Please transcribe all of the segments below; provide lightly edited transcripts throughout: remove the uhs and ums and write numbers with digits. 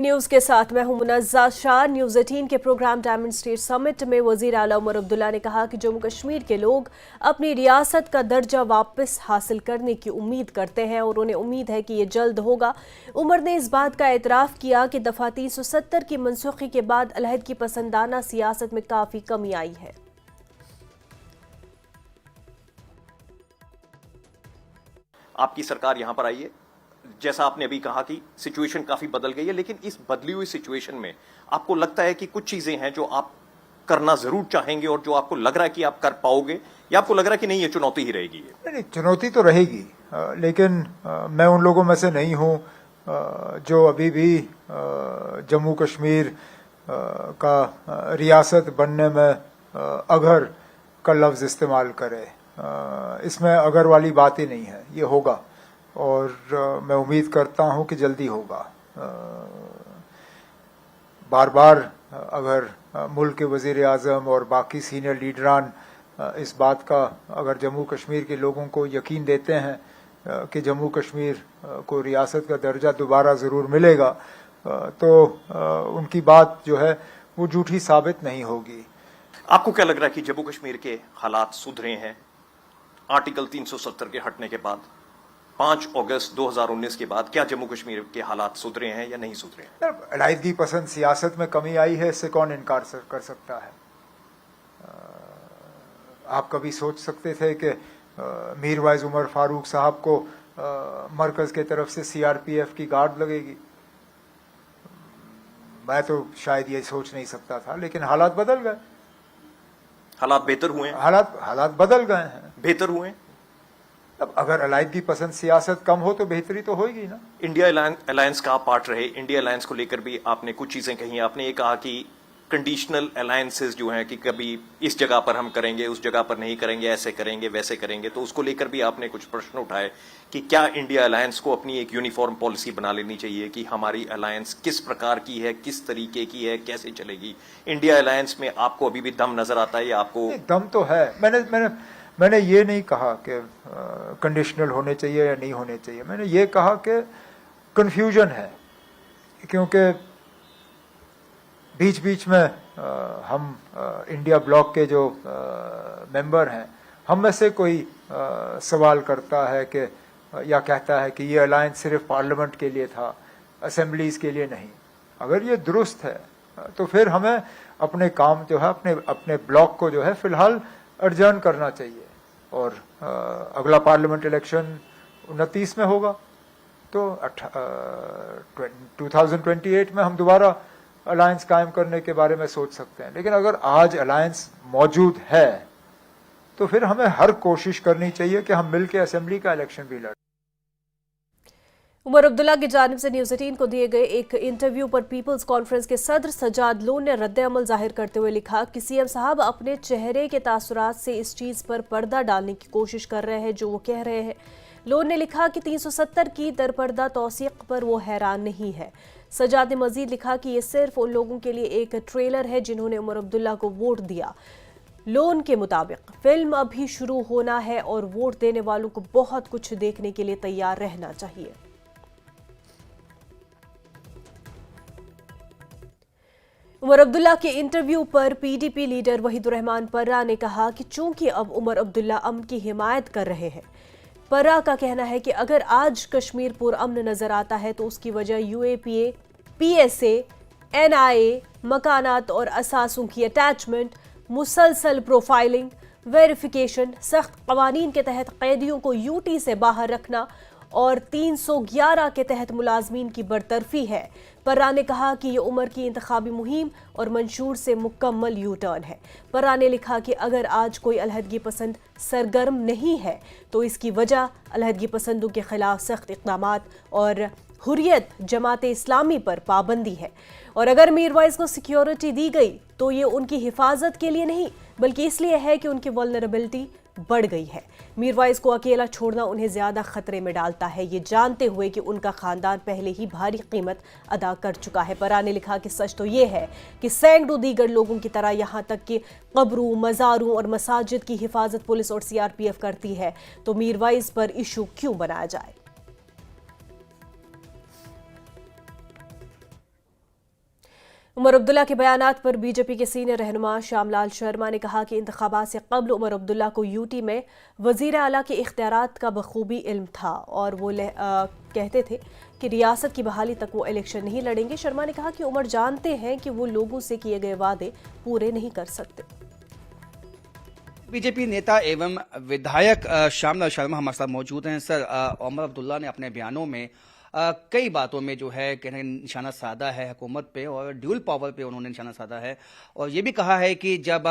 News के साथ मैं हूं मुनज़्ज़ा शाह। न्यूज 18 के प्रोग्राम डायमंड स्टेट समिट में वजीर आला उमर अब्दुल्ला ने कहा कि जम्मू कश्मीर के लोग अपनी रियासत का दर्जा वापस हासिल करने की उम्मीद करते हैं और उन्हें उम्मीद है कि ये जल्द होगा। उमर ने इस बात का एतराफ़ किया कि दफ़ा 370 की मनसूखी के बाद अलहदगी पसंदाना सियासत में काफ़ी कमी आई है। आपकी सरकार यहां पर आई है, जैसा आपने अभी कहा कि सिचुएशन काफी बदल गई है, लेकिन इस बदली हुई सिचुएशन में आपको लगता है कि कुछ चीजें हैं जो आप करना जरूर चाहेंगे और जो आपको लग रहा है कि आप कर पाओगे, या आपको लग रहा है कि नहीं ये चुनौती ही रहेगी? नहीं, चुनौती तो रहेगी, लेकिन मैं उन लोगों में से नहीं हूं जो अभी भी जम्मू कश्मीर का रियासत बनने में अगर का लफ्ज इस्तेमाल करे। इसमें अगर वाली बात ही नहीं है, ये होगा और मैं उम्मीद करता हूं कि जल्दी होगा। बार बार अगर मुल्क के वजीर आज़म और बाकी सीनियर लीडरान इस बात का अगर जम्मू कश्मीर के लोगों को यकीन देते हैं कि जम्मू कश्मीर को रियासत का दर्जा दोबारा ज़रूर मिलेगा, तो उनकी बात जो है वो झूठी साबित नहीं होगी। आपको क्या लग रहा है कि जम्मू कश्मीर के हालात सुधरे हैं आर्टिकल 370 के हटने के बाद? 5 अगस्त 2019 के बाद क्या जम्मू कश्मीर के हालात सुधरे हैं या नहीं सुधरे हैं? अलहदगी पसंद सियासत में कमी आई है, इससे कौन इनकार कर सकता है? आप कभी सोच सकते थे कि मीरवाइज उमर फारूक साहब को मरकज के तरफ से सीआरपीएफ की गार्ड लगेगी? मैं तो शायद ये सोच नहीं सकता था, लेकिन हालात बदल गए। हालात बेहतर हुए हैं? हालात बदल गए हैं, बेहतर हुए हैं। अब अगर अलहदगी पसंद सियासत कम हो तो बेहतरी तो होगी ना। इंडिया अलायंस का पार्ट रहे, इंडिया अलायंस को लेकर भी आपने कुछ चीजें कही। आपने ये कहा कि कंडीशनल अलायंसेस जो हैं कि कभी इस जगह पर हम करेंगे, उस जगह पर नहीं करेंगे, ऐसे करेंगे, वैसे करेंगे, तो उसको लेकर भी आपने कुछ प्रश्न उठाए कि क्या इंडिया अलायंस को अपनी एक यूनिफॉर्म पॉलिसी बना लेनी चाहिए कि हमारी अलायंस किस प्रकार की है, किस तरीके की है, कैसे चलेगी? इंडिया अलायंस में आपको अभी भी दम नजर आता है या आपको? दम तो है। मैंने ये नहीं कहा कि कंडीशनल होने चाहिए या नहीं होने चाहिए। मैंने ये कहा कि कंफ्यूजन है, क्योंकि बीच बीच में हम इंडिया ब्लॉक के जो मेंबर हैं, हम में से कोई सवाल करता है कि या कहता है कि ये अलायंस सिर्फ पार्लियामेंट के लिए था, असेंबलीज के लिए नहीं। अगर ये दुरुस्त है तो फिर हमें अपने काम जो है अपने ब्लॉक को जो है फिलहाल अर्जन करना चाहिए, और अगला पार्लियामेंट इलेक्शन 29 में होगा, तो 2028 में हम दोबारा अलायंस कायम करने के बारे में सोच सकते हैं। लेकिन अगर आज अलायंस मौजूद है तो फिर हमें हर कोशिश करनी चाहिए कि हम मिलकर असेंबली का इलेक्शन भी लड़ें। उमर अब्दुल्ला की जानिब से न्यूज 18 को दिए गए एक इंटरव्यू पर पीपल्स कॉन्फ्रेंस के सदर सजाद लोन ने रद्द-ए-अमल जाहिर करते हुए लिखा कि सीएम साहब अपने चेहरे के तासुरात से इस चीज पर पर्दा डालने की कोशिश कर रहे हैं जो वो कह रहे हैं। लोन ने लिखा कि 370 की दरपर्दा तौसीक पर वो हैरान नहीं है। सजाद ने मजीद लिखा कि ये सिर्फ उन लोगों के लिए एक ट्रेलर है जिन्होंने उमर अब्दुल्ला को वोट दिया। लोन के मुताबिक फिल्म अभी शुरू होना है और वोट देने वालों को बहुत कुछ देखने के लिए तैयार रहना चाहिए। उमर अब्दुल्ला के इंटरव्यू पर पीडीपी लीडर वहीदुर रहमान पर्रा ने कहा कि चूंकि अब उमर अब्दुल्ला अमन की हिमायत कर रहे हैं। पर्रा का कहना है कि अगर आज कश्मीर पुरअमन नजर आता है तो उसकी वजह यूएपीए, पीएसए, एनआईए, मकानात और असासों की अटैचमेंट, मुसलसल प्रोफाइलिंग, वेरिफिकेशन, सख्त कवानीन के तहत कैदियों को यूटी से बाहर रखना और 311 के तहत मुलाजमीन की बरतरफी है। पर्रा ने कहा कि ये उमर की इंतखाबी मुहिम और मंशूर से मुकम्मल यू टर्न है। पर्रा ने लिखा कि अगर आज कोई अलहदगी पसंद सरगर्म नहीं है तो इसकी वजह अलहदगी पसंदों के खिलाफ सख्त इक़दामात और हुर्रियत जमात इस्लामी पर पाबंदी है। और अगर मीरवाइज को सिक्योरिटी दी गई तो ये उनकी हिफाजत के लिए नहीं बल्कि इसलिए है कि उनकी वल्नरेबिलिटी बढ़ गई है। मीरवाइज को अकेला छोड़ना उन्हें ज्यादा खतरे में डालता है, ये जानते हुए कि उनका खानदान पहले ही भारी कीमत अदा कर चुका है। पर्रा ने लिखा कि सच तो ये है कि सैकड़ों दीगर लोगों की तरह यहाँ तक कि कब्रों, मज़ारों और मसाजिद की हिफाजत पुलिस और सीआरपीएफ करती है, तो मीरवाइज पर इशू क्यों बनाया जाए? उमर अब्दुल्ला के बयानात पर बीजेपी के सीनियर रहनुमा श्यामलाल शर्मा ने कहा कि इंतखाबात से कबल उमर अब्दुल्ला को यूटी में वजीर आला के इख्तियारात का बखूबी इल्म था और वो कहते थे कि रियासत की बहाली तक वो इलेक्शन नहीं लड़ेंगे। शर्मा ने कहा कि उमर जानते हैं कि वो लोगों से किए गए वादे पूरे नहीं कर सकते। बीजेपी नेता एवं विधायक श्यामलाल शर्मा हमारे साथ मौजूद हैं। सर, उमर अब्दुल्ला ने अपने बयानों में कई बातों में जो है कहने निशाना साधा है हुकूमत पे और ड्यूल पावर पे उन्होंने निशाना साधा है और ये भी कहा है कि जब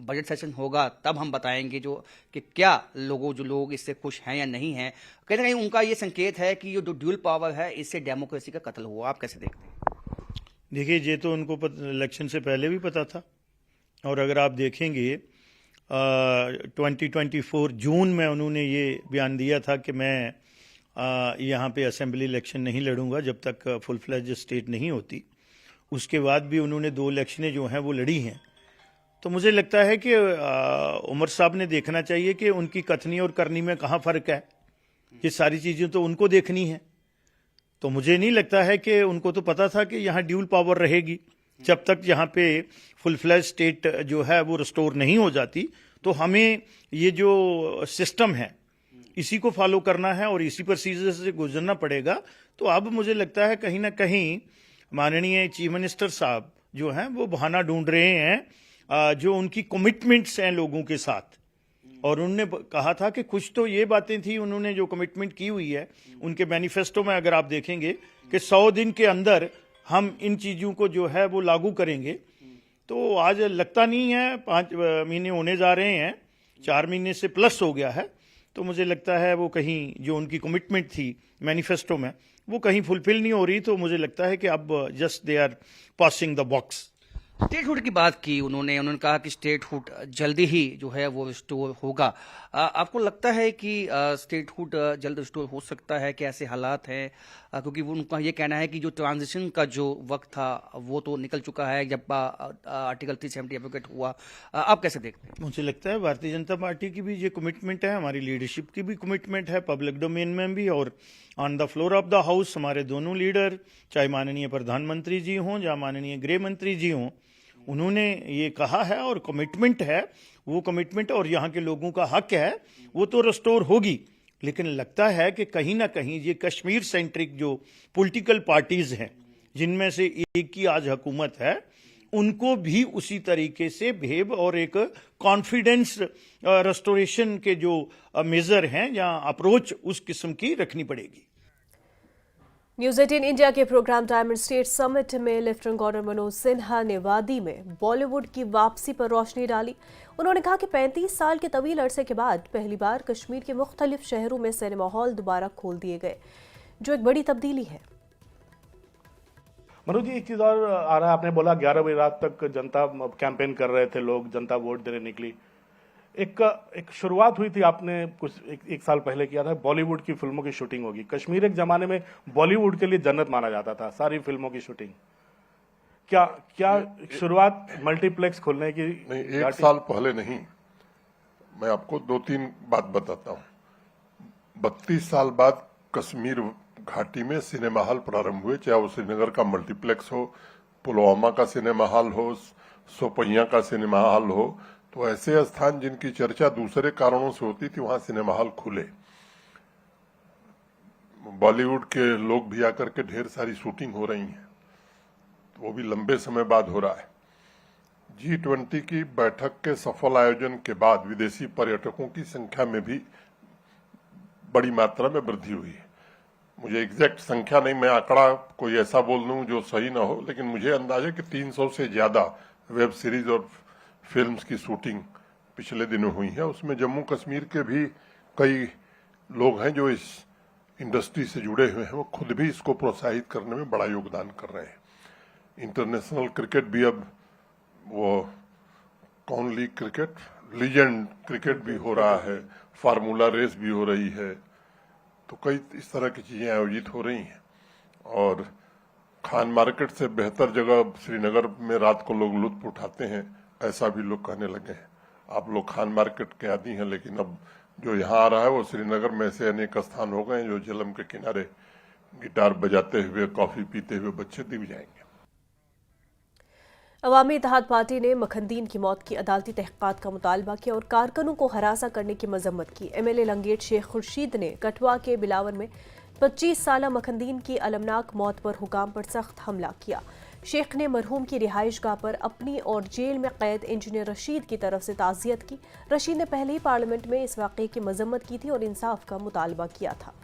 बजट सेशन होगा तब हम बताएंगे कि क्या लोग इससे खुश हैं या नहीं हैं। कहीं ना कहीं उनका ये संकेत है कि जो ड्यूल पावर है इससे डेमोक्रेसी का कत्ल हुआ। आप कैसे देखते हैं? देखिए, ये तो उनको इलेक्शन से पहले भी पता था और अगर आप देखेंगे 2024 जून में उन्होंने ये बयान दिया था कि मैं यहाँ पे असेंबली इलेक्शन नहीं लड़ूंगा जब तक फुल फ्लेज स्टेट नहीं होती। उसके बाद भी उन्होंने 2 इलेक्शनें जो हैं वो लड़ी हैं। तो मुझे लगता है कि उमर साहब ने देखना चाहिए कि उनकी कथनी और करनी में कहाँ फ़र्क है। ये सारी चीज़ें तो उनको देखनी है। तो मुझे नहीं लगता है कि उनको तो पता था कि यहाँ ड्यूल पावर रहेगी जब तक यहाँ पे फुल फ्लेज स्टेट जो है वो रिस्टोर नहीं हो जाती। तो हमें ये जो सिस्टम है इसी को फॉलो करना है और इसी प्रोसीजर से गुजरना पड़ेगा। तो अब मुझे लगता है कहीं ना कहीं माननीय चीफ मिनिस्टर साहब जो हैं वो बहाना ढूंढ रहे हैं जो उनकी कमिटमेंट्स हैं लोगों के साथ। और उन्होंने कहा था कि कुछ तो ये बातें थी उन्होंने जो कमिटमेंट की हुई है उनके मैनिफेस्टो में, अगर आप देखेंगे कि 100 दिन के अंदर हम इन चीज़ों को जो है वो लागू करेंगे। तो आज लगता नहीं है, 5 महीने होने जा रहे हैं, 4 महीने से प्लस हो गया है। तो मुझे लगता है वो कहीं जो उनकी कमिटमेंट थी मैनिफेस्टो में वो कहीं फुलफिल नहीं हो रही। तो मुझे लगता है कि अब just they are passing the box. Statehood की बात की उन्होंने कहा कि स्टेटहुड जल्दी ही जो है वो रिस्टोर होगा। आपको लगता है कि स्टेटहुड जल्द रिस्टोर हो सकता है? कैसे हालात हैं? क्योंकि उनका ये कहना है कि जो ट्रांजिशन का जो वक्त था वो तो निकल चुका है जब आर्टिकल 370 एप्लीकेट हुआ। आप कैसे देखते हैं? मुझे लगता है भारतीय जनता पार्टी की भी ये कमिटमेंट है, हमारी लीडरशिप की भी कमिटमेंट है, पब्लिक डोमेन में भी और on the floor of the house हमारे दोनों लीडर, चाहे माननीय प्रधानमंत्री जी हों या माननीय गृह मंत्री जी हों, उन्होंने ये कहा है और कमिटमेंट है। वो कमिटमेंट और यहाँ के लोगों का हक है वो तो रिस्टोर होगी। लेकिन लगता है कि कहीं ना कहीं ये कश्मीर सेंट्रिक जो पॉलिटिकल पार्टीज हैं जिनमें से एक की आज हुकूमत है, उनको भी उसी तरीके से बिहेव और एक कॉन्फिडेंस रेस्टोरेशन के जो मेजर हैं या अप्रोच उस किस्म की रखनी पड़ेगी। न्यूज 18 इंडिया के प्रोग्राम डायमंड स्टेट समिट में लेफ्टिनेंट गवर्नर मनोज सिन्हा ने वादी में बॉलीवुड की वापसी पर रोशनी डाली। उन्होंने कहा कि 35 साल के तवील अरसे के बाद पहली बार कश्मीर के मुख्तलिफ शहरों में सिनेमा हॉल दोबारा खोल दिए गए, जो एक बड़ी तब्दीली है। मनोज जी, एक चीज और आ रहा है, आपने बोला 11 बजे रात तक जनता कैंपेन कर रहे थे, लोग जनता वोट देने निकली। एक शुरुआत हुई थी, आपने कुछ एक साल पहले किया था, बॉलीवुड की फिल्मों की शूटिंग होगी। कश्मीर एक जमाने में बॉलीवुड के लिए जन्नत माना जाता था, सारी फिल्मों की शूटिंग। क्या शुरुआत मल्टीप्लेक्स खोलने की? नहीं, 1 साल पहले नहीं, मैं आपको 2-3 बात बताता हूँ। 32 साल बाद कश्मीर घाटी में सिनेमा हॉल प्रारंभ हुए, चाहे वो श्रीनगर का मल्टीप्लेक्स हो, पुलवामा का सिनेमा हॉल हो, सोपहिया का सिनेमा हॉल हो। तो ऐसे स्थान जिनकी चर्चा दूसरे कारणों से होती थी वहां सिनेमा हॉल खुले। बॉलीवुड के लोग भी आकर के ढेर सारी शूटिंग हो रही है, तो वो भी लंबे समय बाद हो रहा है। G20 की बैठक के सफल आयोजन के बाद विदेशी पर्यटकों की संख्या में भी बड़ी मात्रा में वृद्धि हुई है। मुझे एग्जैक्ट संख्या नहीं, मैं आंकड़ा कोई ऐसा बोल दूं जो सही ना हो, लेकिन मुझे अंदाजा कि 300 से ज्यादा वेब सीरीज और फिल्म्स की शूटिंग पिछले दिनों हुई है। उसमें जम्मू कश्मीर के भी कई लोग हैं जो इस इंडस्ट्री से जुड़े हुए हैं, वो खुद भी इसको प्रोत्साहित करने में बड़ा योगदान कर रहे हैं। इंटरनेशनल क्रिकेट भी अब वो कौन लीग क्रिकेट, लीजेंड क्रिकेट भी हो रहा है, फार्मूला रेस भी हो रही है। तो कई इस तरह की चीजें आयोजित हो रही हैं और खान मार्केट से बेहतर जगह श्रीनगर में रात को लोग लुत्फ उठाते हैं, ऐसा भी लोग कहने लगे हैं। आप लोग खान मार्केट के आदी हैं, लेकिन अब जो यहाँ आ रहा है वो श्रीनगर में से अनेक स्थान हो गए जो झेलम के किनारे गिटार बजाते हुए, कॉफी पीते हुए बच्चे दिख जाएंगे। अवामी इत्तेहाद पार्टी ने मखनदीन की मौत की अदालती तहकीकात का मुतालबा किया और कारकुनों को हरासा करने की मजम्मत की। एमएलए लंगेट शेख खुर्शीद ने कठुआ के बिलावर में 25 साला मखनदीन की अलमनाक मौत पर हुकाम पर सख्त हमला किया। शेख ने मरहूम की रिहाइशगाह पर अपनी और जेल में कैद इंजीनियर रशीद की तरफ से ताज़ियत की। रशीद ने पहले ही पार्लियामेंट में इस वाक़े की मजम्मत की थी और इंसाफ का मुतालबा किया था।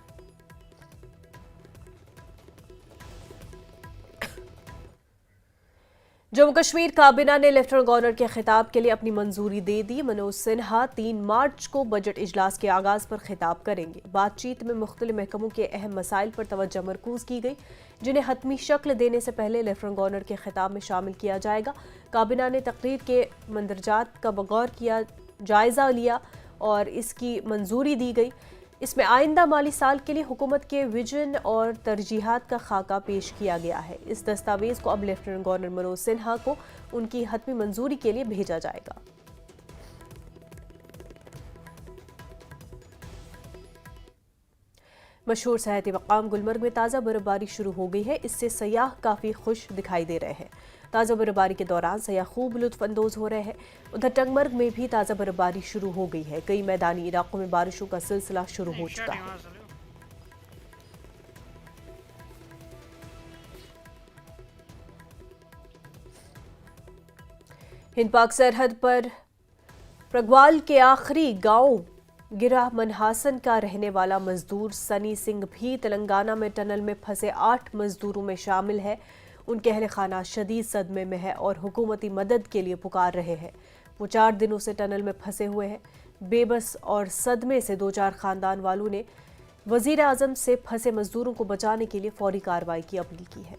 जम्मू कश्मीर काबीना ने लेफ्टिनेंट गवर्नर के खिताब के लिए अपनी मंजूरी दे दी। मनोज सिन्हा 3 मार्च को बजट इजलास के आगाज पर खिताब करेंगे। बातचीत में मुख्तलिफ महकमों के अहम मसाइल पर तवज्जो मरकूज की गई, जिन्हें हतमी शक्ल देने से पहले लेफ्टिनेंट गवर्नर के खिताब में शामिल किया जाएगा। काबीना ने तकरीर के मंदरजात का बगौर किया जायजा लिया और इसकी मंजूरी दी गई। इसमें आइंदा माली साल के लिए हुकूमत के विजन और तरजीहात का खाका पेश किया गया है। इस दस्तावेज को अब लेफ्टिनेंट गवर्नर मनोज सिन्हा को उनकी हतमी मंजूरी के लिए भेजा जाएगा। मशहूर सयाहती मकाम गुलमर्ग में ताज़ा बर्फबारी शुरू हो गई है। इससे सयाह काफ़ी खुश दिखाई दे रहे हैं। ताज़ा बर्फबारी के दौरान सयाह खूब लुत्फ अंदोज हो रहे हैं। उधर टंगमर्ग में भी ताज़ा बर्फबारी शुरू हो गई है। कई मैदानी इलाकों में बारिशों का सिलसिला शुरू हो चुका है। हिंद पाक सरहद पर प्रगवाल के आखिरी गांव गिरा मनहासन का रहने वाला मजदूर सनी सिंह भी तेलंगाना में टनल में फंसे 8 मजदूरों में शामिल है। उनके अहल खाना शदीद सदमे में है और हुकूमती मदद के लिए पुकार रहे हैं। वो 4 दिनों से टनल में फंसे हुए हैं। बेबस और सदमे से 2-4 खानदान वालों ने वजीर आजम से फंसे मजदूरों को बचाने के लिए फौरी कार्रवाई की अपील की है।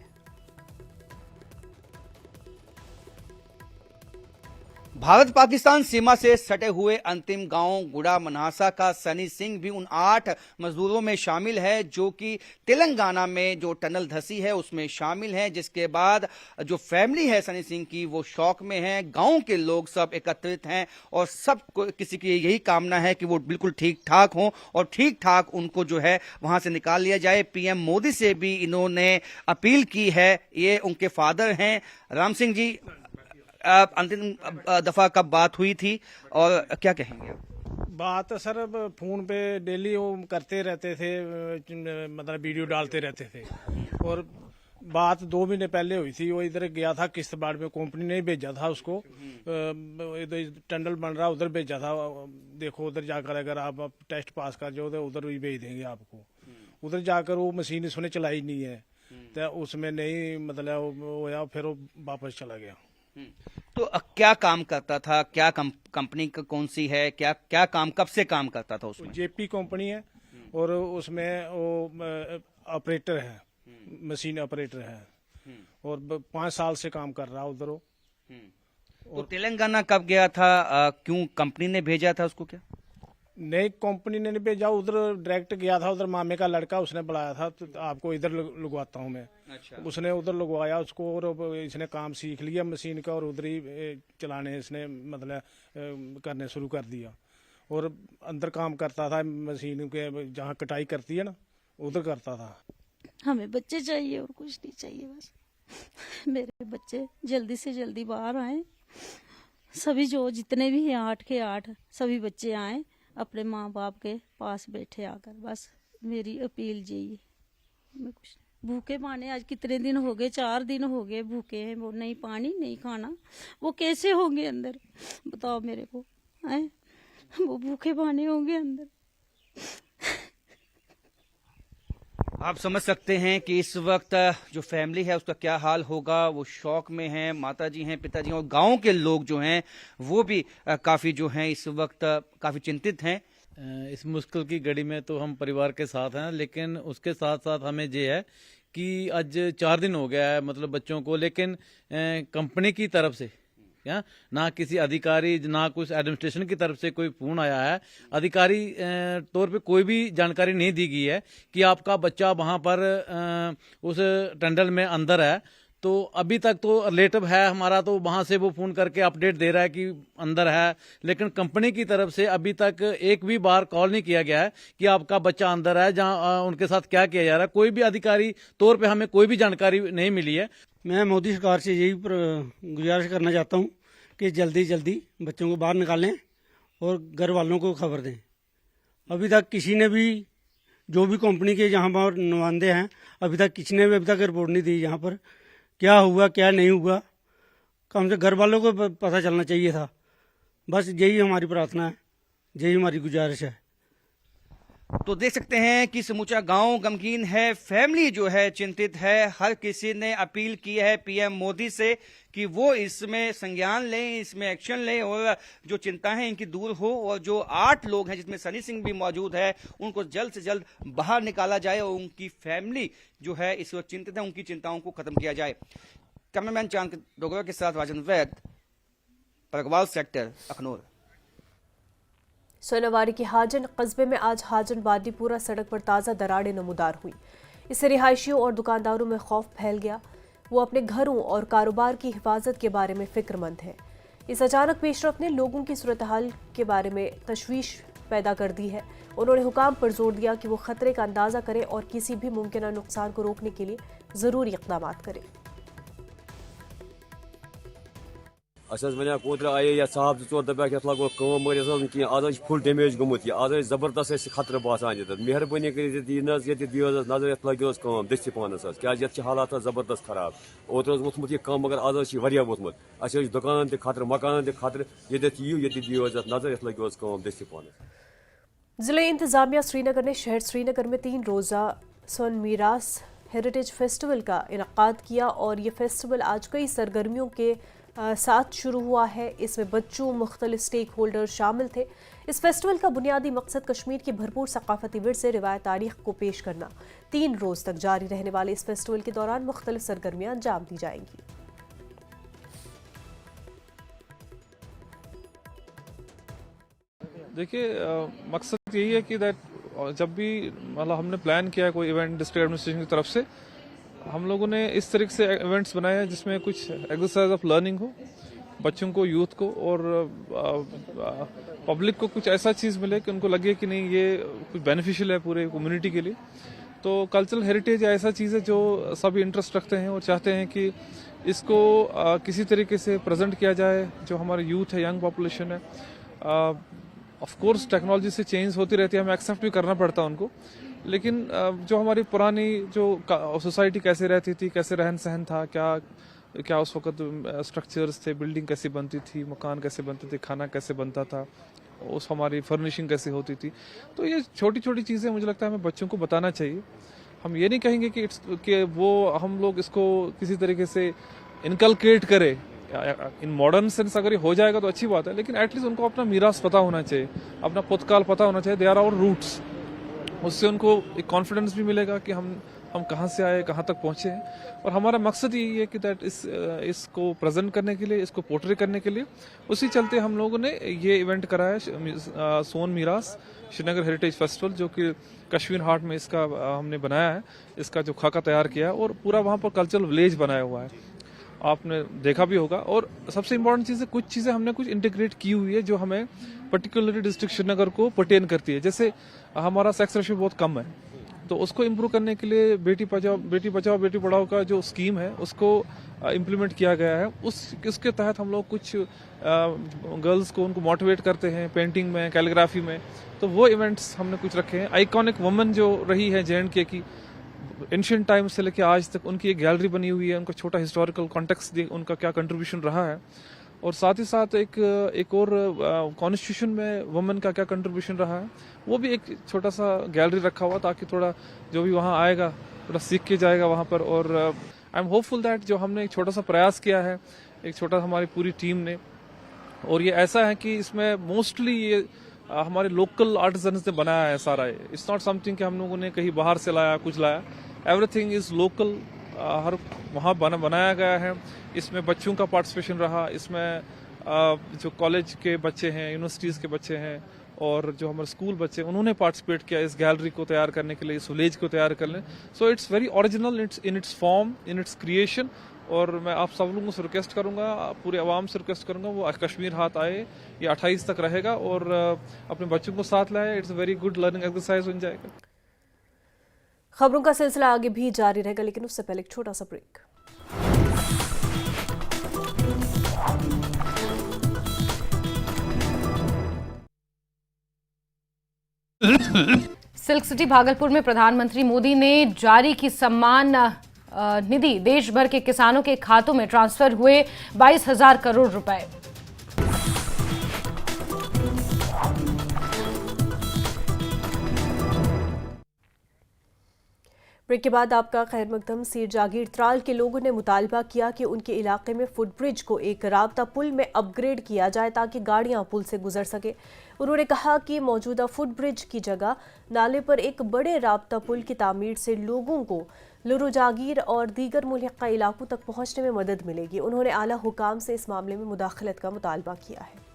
भारत पाकिस्तान सीमा से सटे हुए अंतिम गांव गुड़ा मनहासा का सनी सिंह भी उन 8 मजदूरों में शामिल है जो कि तेलंगाना में जो टनल धसी है उसमें शामिल है। जिसके बाद जो फैमिली है सनी सिंह की वो शौक में है। गांव के लोग सब एकत्रित हैं और सब किसी की यही कामना है कि वो बिल्कुल ठीक ठाक हों और ठीक ठाक उनको जो है वहां से निकाल लिया जाए। पीएम मोदी से भी इन्होंने अपील की है। ये उनके फादर हैं राम सिंह जी। अंतिम दफा कब बात हुई थी और क्या कहेंगे? बात सर फोन पे डेली वो करते रहते थे, मतलब वीडियो डालते रहते थे। और बात 2 महीने पहले हुई थी। वो इधर गया था किश्तवाड़ में, कंपनी ने भेजा था उसको, इधर टनल बन रहा उधर भेजा था। देखो उधर जाकर अगर आप टेस्ट पास कर जाओ तो उधर भी भेज देंगे आपको। उधर जाकर वो मशीन उसने चलाई नहीं है तो उसमें नहीं मतलब होया, फिर वो वापस चला गया। तो क्या काम करता था? क्या कंपनी कौन सी है? क्या काम कब से काम करता था उसमें? जेपी कंपनी है और उसमें वो ऑपरेटर है, मशीन ऑपरेटर है और 5 साल से काम कर रहा उधर। तो तेलंगाना कब गया था? क्यों कंपनी ने भेजा था उसको? क्या नई कंपनी ने नहीं भेजा, उधर डायरेक्ट गया था। उधर मामे का लड़का उसने बुलाया था तो आपको इधर लगवाता हूँ मैं। अच्छा। उसने उधर लगवाया उसको और इसने काम सीख लिया मशीन का और उधर ही चलाने इसने मतलब करने शुरू कर दिया। और अंदर काम करता था मशीन के, जहाँ कटाई करती है ना उधर करता था। हमें बच्चे चाहिए और कुछ नहीं चाहिए, बस मेरे बच्चे जल्दी से जल्दी बाहर आए। सभी जो जितने भी हैं 8 के 8 सभी बच्चे आए, अपने माँ बाप के पास बैठे आकर। बस मेरी अपील यही है। मैं कुछ भूखे माने आज कितने दिन हो गए, 4 दिन हो गए भूखे हैं। वो नहीं पानी नहीं खाना, वो कैसे होंगे अंदर बताओ मेरे को हैं? वो भूखे माने होंगे अंदर। आप समझ सकते हैं कि इस वक्त जो फैमिली है उसका क्या हाल होगा। वो शौक में है, माताजी हैं, पिताजी हैं और गांव के लोग जो हैं वो भी काफी जो हैं इस वक्त काफी चिंतित हैं। इस मुश्किल की घड़ी में तो हम परिवार के साथ हैं, लेकिन उसके साथ साथ हमें ये है कि आज 4 दिन हो गया है मतलब बच्चों को, लेकिन कंपनी की तरफ से ना किसी अधिकारी ना कुछ एडमिनिस्ट्रेशन की तरफ से कोई फोन आया है। अधिकारी तौर पे कोई भी जानकारी नहीं दी गई है कि आपका बच्चा वहां पर उस टंडल में अंदर है। तो अभी तक तो रिलेटिव है हमारा, तो वहां से वो फोन करके अपडेट दे रहा है कि अंदर है, लेकिन कंपनी की तरफ से अभी तक एक भी बार कॉल नहीं किया गया है कि आपका बच्चा अंदर है, जहां उनके साथ क्या किया जा रहा है। कोई भी अधिकारी तौर पे हमें कोई भी जानकारी नहीं मिली है। मैं मोदी सरकार से यही गुजारिश करना चाहता हूँ कि जल्दी जल्दी बच्चों को बाहर निकालें और घर वालों को खबर दें। अभी तक किसी ने भी, जो भी कंपनी के यहाँ पर नुमाइंदे हैं, अभी तक किसी ने भी अभी तक रिपोर्ट नहीं दी यहाँ पर क्या हुआ क्या नहीं हुआ। कम से घर वालों को पता चलना चाहिए था। बस यही हमारी प्रार्थना है, यही हमारी गुजारिश है। तो देख सकते हैं कि समूचा गांव गमगीन है, फैमिली जो है चिंतित है। हर किसी ने अपील की है पीएम मोदी से कि वो इसमें संज्ञान लें, इसमें एक्शन लें और जो चिंता है इनकी दूर हो, और जो 8 लोग हैं जिसमें सनी सिंह भी मौजूद है उनको जल्द से जल्द बाहर निकाला जाए और उनकी फैमिली जो है इस वक्त चिंतित है, उनकी चिंताओं को खत्म किया जाए। कैमरामैन चांद डोगरा के साथ राजन वैद, परगवाल सेक्टर, अखनूर। सोनावारी के हाजन कस्बे में आज हाजन बादीपुरा सड़क पर ताज़ा दरारें नमूदार हुई। इससे रिहायशियों और दुकानदारों में खौफ फैल गया। वो अपने घरों और कारोबार की हिफाजत के बारे में फिक्रमंद है। इस अचानक पेशरफ ने लोगों की सूरत हाल के बारे में तशवीश पैदा कर दी है। उन्होंने हुकाम पर जोर दिया कि वो खतरे का अंदाजा करें और किसी भी मुमकिन नुकसान को रोकने के लिए ज़रूरी इक़दाम करें। वन कोतर आये या साहब 2-4 दपाक ये लगो कम मरिस कह आज फुल डैमेज गोमुत आज जबरदस्त खतरे बसान ये मेहरबानी कर दियो नजर ये लगो कम दस्ती पानस क्या हालात जबरदस्त खराब ओतर वोथमुत यह कम मगर आज वोथमुत अस दुकान खतरे मकान खतरे ये दियो नजर ये लगो कम दस्ती पानस। जिले इंतजामिया श्रीनगर ने शहर श्रीनगर में 3 रोज़ा सोन मीरास हेरिटेज फेस्टिवल का इनकाद किया और ये फेस्टिवल आज कई सरगर्मियों के साथ शुरू हुआ है। इसमें बच्चों, मुख्तलिफ स्टेक होल्डर शामिल थे। इस फेस्टिवल का बुनियादी मकसद कश्मीर की भरपूर सकाफती विरसे, रिवायत, तारीख को पेश करना। 3 रोज़ तक जारी रहने वाले इस फेस्टिवल के दौरान मुख्तलिफ सरगर्मियां अंजाम दी जाएंगी। देखिए, मकसद यही है कि जब भी मतलब हमने प्लान किया है कोई इवेंट डिस्ट्रिक्ट एडमिनिस्ट्रेशन की तरफ से, हम लोगों ने इस तरीके से इवेंट्स बनाए हैं जिसमें कुछ एक्सरसाइज ऑफ लर्निंग हो बच्चों को, यूथ को, और पब्लिक को कुछ ऐसा चीज़ मिले कि उनको लगे कि नहीं ये कुछ बेनिफिशियल है पूरे कम्युनिटी के लिए। तो कल्चरल हेरिटेज ऐसा चीज़ है जो सभी इंटरेस्ट रखते हैं और चाहते हैं कि इसको किसी तरीके से प्रेजेंट किया जाए। जो हमारे यूथ है, यंग पॉपुलेशन है, ऑफ कोर्स टेक्नोलॉजी से चेंज होती रहती है, हमें एक्सेप्ट भी करना पड़ता है उनको, लेकिन जो हमारी पुरानी जो सोसाइटी कैसे रहती थी, कैसे रहन सहन था, क्या उस वक्त स्ट्रक्चर्स थे, बिल्डिंग कैसी बनती थी, मकान कैसे बनते थे, खाना कैसे बनता था, उस हमारी फर्निशिंग कैसे होती थी, तो ये छोटी छोटी चीज़ें मुझे लगता है हमें बच्चों को बताना चाहिए। हम ये नहीं कहेंगे कि वो हम लोग इसको किसी तरीके से इनकलकेट करें इन मॉडर्न सेंस। अगर ये हो जाएगा तो अच्छी बात है, लेकिन एटलीस्ट उनको अपना मीरास पता होना चाहिए, अपना पुतकाल पता होना चाहिए, दे आर आवर रूट्स। उससे उनको एक कॉन्फिडेंस भी मिलेगा कि हम कहाँ से आए, कहाँ तक पहुँचे हैं। और हमारा मकसद यही है कि दैट इसको प्रेजेंट करने के लिए, इसको पोर्ट्रे करने के लिए, उसी चलते हम लोगों ने ये इवेंट कराया सोन मीरास श्रीनगर हेरिटेज फेस्टिवल, जो कि कश्मीर हाट में इसका हमने बनाया है, इसका जो खाका तैयार किया है, और पूरा वहाँ पर कल्चरल विलेज बनाया हुआ है, आपने देखा भी होगा। और सबसे इम्पोर्टेंट चीज़ है, कुछ चीज़ें हमने कुछ इंटीग्रेट की हुई है जो हमें पर्टिकुलरली डिस्ट्रिक्ट श्रीनगर को पर्टेन करती है। जैसे हमारा सेक्स रेशियो बहुत कम है, तो उसको इम्प्रूव करने के लिए बेटी बचाओ बेटी पढ़ाओ का जो स्कीम है उसको इम्प्लीमेंट किया गया है। उसके तहत हम लोग कुछ गर्ल्स को उनको मोटिवेट करते हैं पेंटिंग में, कैलीग्राफी में, तो वो इवेंट्स हमने कुछ रखे हैं। आइकॉनिक वुमेन जो रही है J&K की, एंशिएंट टाइम से लेकर आज तक, उनकी एक गैलरी बनी हुई है, उनका छोटा हिस्टोरिकल कॉन्टेक्स्ट उनका क्या कंट्रीब्यूशन रहा है, और साथ ही साथ एक और कॉन्स्टिट्यूशन में वुमेन का क्या कंट्रीब्यूशन रहा है, वो भी एक छोटा सा गैलरी रखा हुआ, ताकि थोड़ा जो भी वहाँ आएगा थोड़ा सीख के जाएगा वहाँ पर। और आई एम होपफुल दैट जो हमने एक छोटा सा प्रयास किया है, एक छोटा हमारी पूरी टीम ने, और ये ऐसा है कि इसमें मोस्टली ये हमारे लोकल आर्टिजन्स ने बनाया है सारा। इट्स नॉट समथिंग कि हम लोगों ने कहीं बाहर से लाया, कुछ लाया, एवरीथिंग इज लोकल, हर वहाँ बनाया गया है। इसमें बच्चों का पार्टिसिपेशन रहा, इसमें जो कॉलेज के बच्चे हैं, यूनिवर्सिटीज़ के बच्चे हैं, और जो हमारे स्कूल बच्चे, उन्होंने पार्टिसिपेट किया इस गैलरी को तैयार करने के लिए, इस विलेज को तैयार करने। So it's very original in its form, in its creation. और मैं आप सब लोगों से रिक्वेस्ट करूंगा, पूरे आवाम से रिक्वेस्ट करूंगा, वो कश्मीर हाट आए, ये 28 तक रहेगा, और अपने बच्चों को साथ लाए। It's very good learning exercise बन जाएगा। खबरों का सिलसिला आगे भी जारी रहेगा, लेकिन उससे पहले एक छोटा सा ब्रेक। सिल्क सिटी भागलपुर में प्रधानमंत्री मोदी ने जारी की सम्मान निधि। देश भर के किसानों के खातों में ट्रांसफर हुए 22,000 करोड़ रुपए। ब्रेक के बाद आपका खैर मकदम। सीर जागीर त्राल के लोगों ने मुतालबा किया कि उनके इलाके में फुटब्रिज को एक राब्ता पुल में अपग्रेड किया जाए ताकि गाड़ियां पुल से गुजर सके। उन्होंने कहा कि मौजूदा फुटब्रिज की जगह नाले पर एक बड़े राब्ता पुल की तामीर से लोगों को लुरु जागीर और दीगर मुल्हिका इलाकों तक पहुंचने में मदद मिलेगी। उन्होंने आला हुकाम से इस मामले में मुदाखलत का मुतालबा किया है।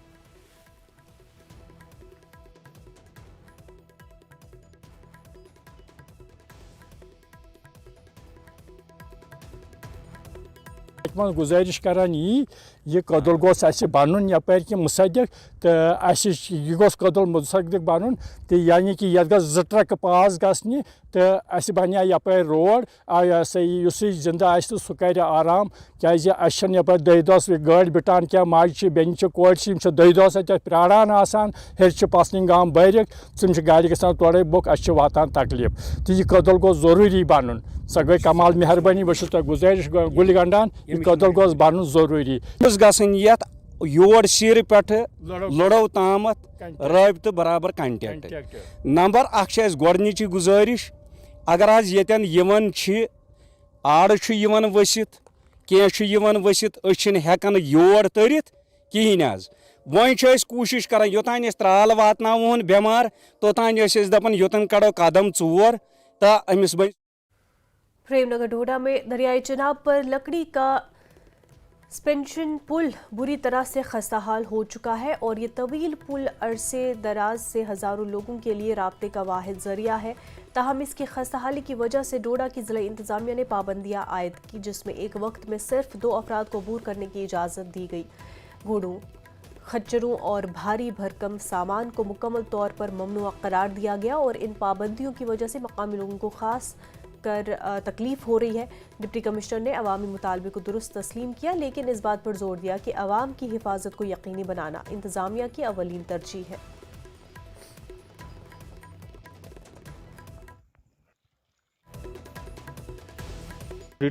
गुजारिश करान ये कदल गोस बन यपर कि मुसदिक तो यह गोस कदल मुसदिक बन तो यानी कि ये ग ट्रक पास गि तो अस बन यपर रोड युस जिंदा आस तो सह कर आराम क्या यपर दह दस गाड़ बिटान क्या माज बेन कोर दह दस प्रारान हेर पसलिंग गाम बरिक तम गाड़ ग तोड़े बुक अस वातान तकलीफ तो यह कदल गोस जरूरी बन सह गई कमाल मेहरबानी बस तुम गुजारिश गुल गंडान यह कदल गोस बन जरूरी गसन योर सिर पे लड़ो ताम रबत बराबर कंटेक्ट नंबर गोडनिच गुजारिश अगर आज यतन यवन आड़ वसित कह वसित हेकन योर तरित कहें वह कोशिश कर योतान त्राल वातन बेमार तोतान दपान योतन कड़ो कदम चोर तो अमिस बन। प्रेमनगर डोडा में दरियाई चिनाब पर लकड़ी का सस्पेंशन पुल बुरी तरह से खस्ताहाल हो चुका है और ये तवील पुल अरसे दराज से हज़ारों लोगों के लिए राब्ते का वाहिद जरिया है। ताहम इसकी खस्ताहाली की वजह से डोडा की ज़िला इंतज़ामिया ने पाबंदियाँ आयद की, जिसमें एक वक्त में सिर्फ 2 अफराद को अबूर करने की इजाज़त दी गई। घोड़ों, खच्चरों और भारी भरकम सामान को मुकम्मल तौर पर ममनुआ करार दिया गया और इन पाबंदियों की वजह से मकामी लोगों को खास कर तकलीफ हो रही है। डिप्टी कमिश्नर ने अवामी मुतालबे को दुरुस्त तस्लीम किया, लेकिन इस बात पर जोर दिया कि अवाम की हिफाजत को यकीनी बनाना इंतजामिया की अवलीन तरजीह है।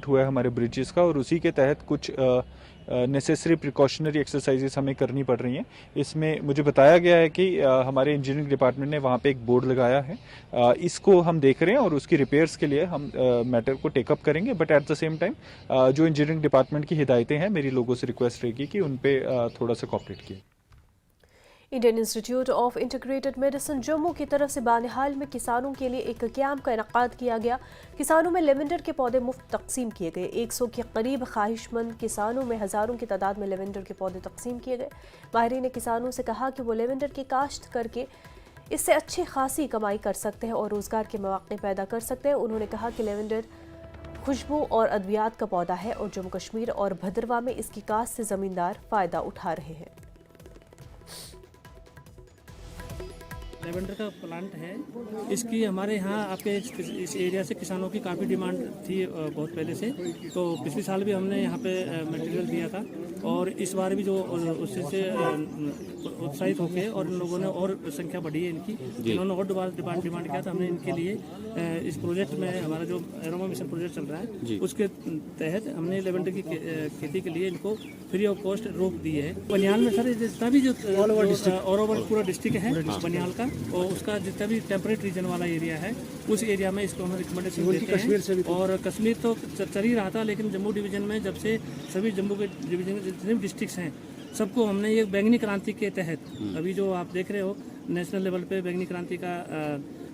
हुआ है हमारे ब्रिजेस का और उसी के तहत कुछ नेसेसरी प्रिकॉशनरी एक्सरसाइजेस हमें करनी पड़ रही हैं। इसमें मुझे बताया गया है कि हमारे इंजीनियरिंग डिपार्टमेंट ने वहाँ पे एक बोर्ड लगाया है, इसको हम देख रहे हैं और उसकी रिपेयर्स के लिए हम मैटर को टेकअप करेंगे। But at the same time जो इंजीनियरिंग डिपार्टमेंट की हिदायतें हैं, मेरी लोगों से रिक्वेस्ट रहेगी कि उन पे थोड़ा सा कॉपरेट किए। Indian institute of integrated medicine Jammu की तरफ से बानिहाल में किसानों के लिए एक कैंप का इनकाद किया गया। किसानों में लेवेंडर के पौधे मुफ्त तकसीम किए गए। 100 के करीब ख्वाहिशमंद किसानों में हज़ारों की तादाद में लेवेंडर के पौधे तकसीम किए गए। माहिरीन ने किसानों से कहा कि वो लेवेंडर की काश्त करके इससे अच्छी खासी कमाई कर सकते हैं और रोज़गार के मौके पैदा कर सकते हैं। उन्होंने कहा कि लेवेंडर खुशबू और अद्वियात का पौधा है और जम्मू कश्मीर और भद्रवाह में इसकी काश्त से ज़मींदार फ़ायदा उठा रहे हैं। लेवेंडर का प्लांट है, इसकी हमारे यहाँ आपके इस एरिया से किसानों की काफ़ी डिमांड थी बहुत पहले से। तो पिछले साल भी हमने यहाँ पे मटेरियल दिया था और इस बार भी जो उससे उत्साहित होकर और इन लोगों ने और संख्या बढ़ी है इनकी, इन्होंने और डिमांड किया था। हमने इनके लिए इस प्रोजेक्ट में हमारा जो एरोमा मिशन प्रोजेक्ट चल रहा है उसके तहत हमने लेवेंडर की खेती के लिए इनको फ्री ऑफ कॉस्ट रोक दी है। बनियाल में सर जितना भी जो ऑल ओवर पूरा डिस्ट्रिक्ट है बनियाल का, और उसका जितना भी टेम्परेट रीजन वाला एरिया है उस एरिया में इसको हम रिकमेंडेशन देते हैं। और कश्मीर तो चल ही रहा था, लेकिन जम्मू डिवीजन में जब से सभी जम्मू के डिवीजन के जितने भी डिस्ट्रिक्ट्स हैं सबको हमने ये बैंगनी क्रांति के तहत, अभी जो आप देख रहे हो नेशनल लेवल पे बैंगनी क्रांति का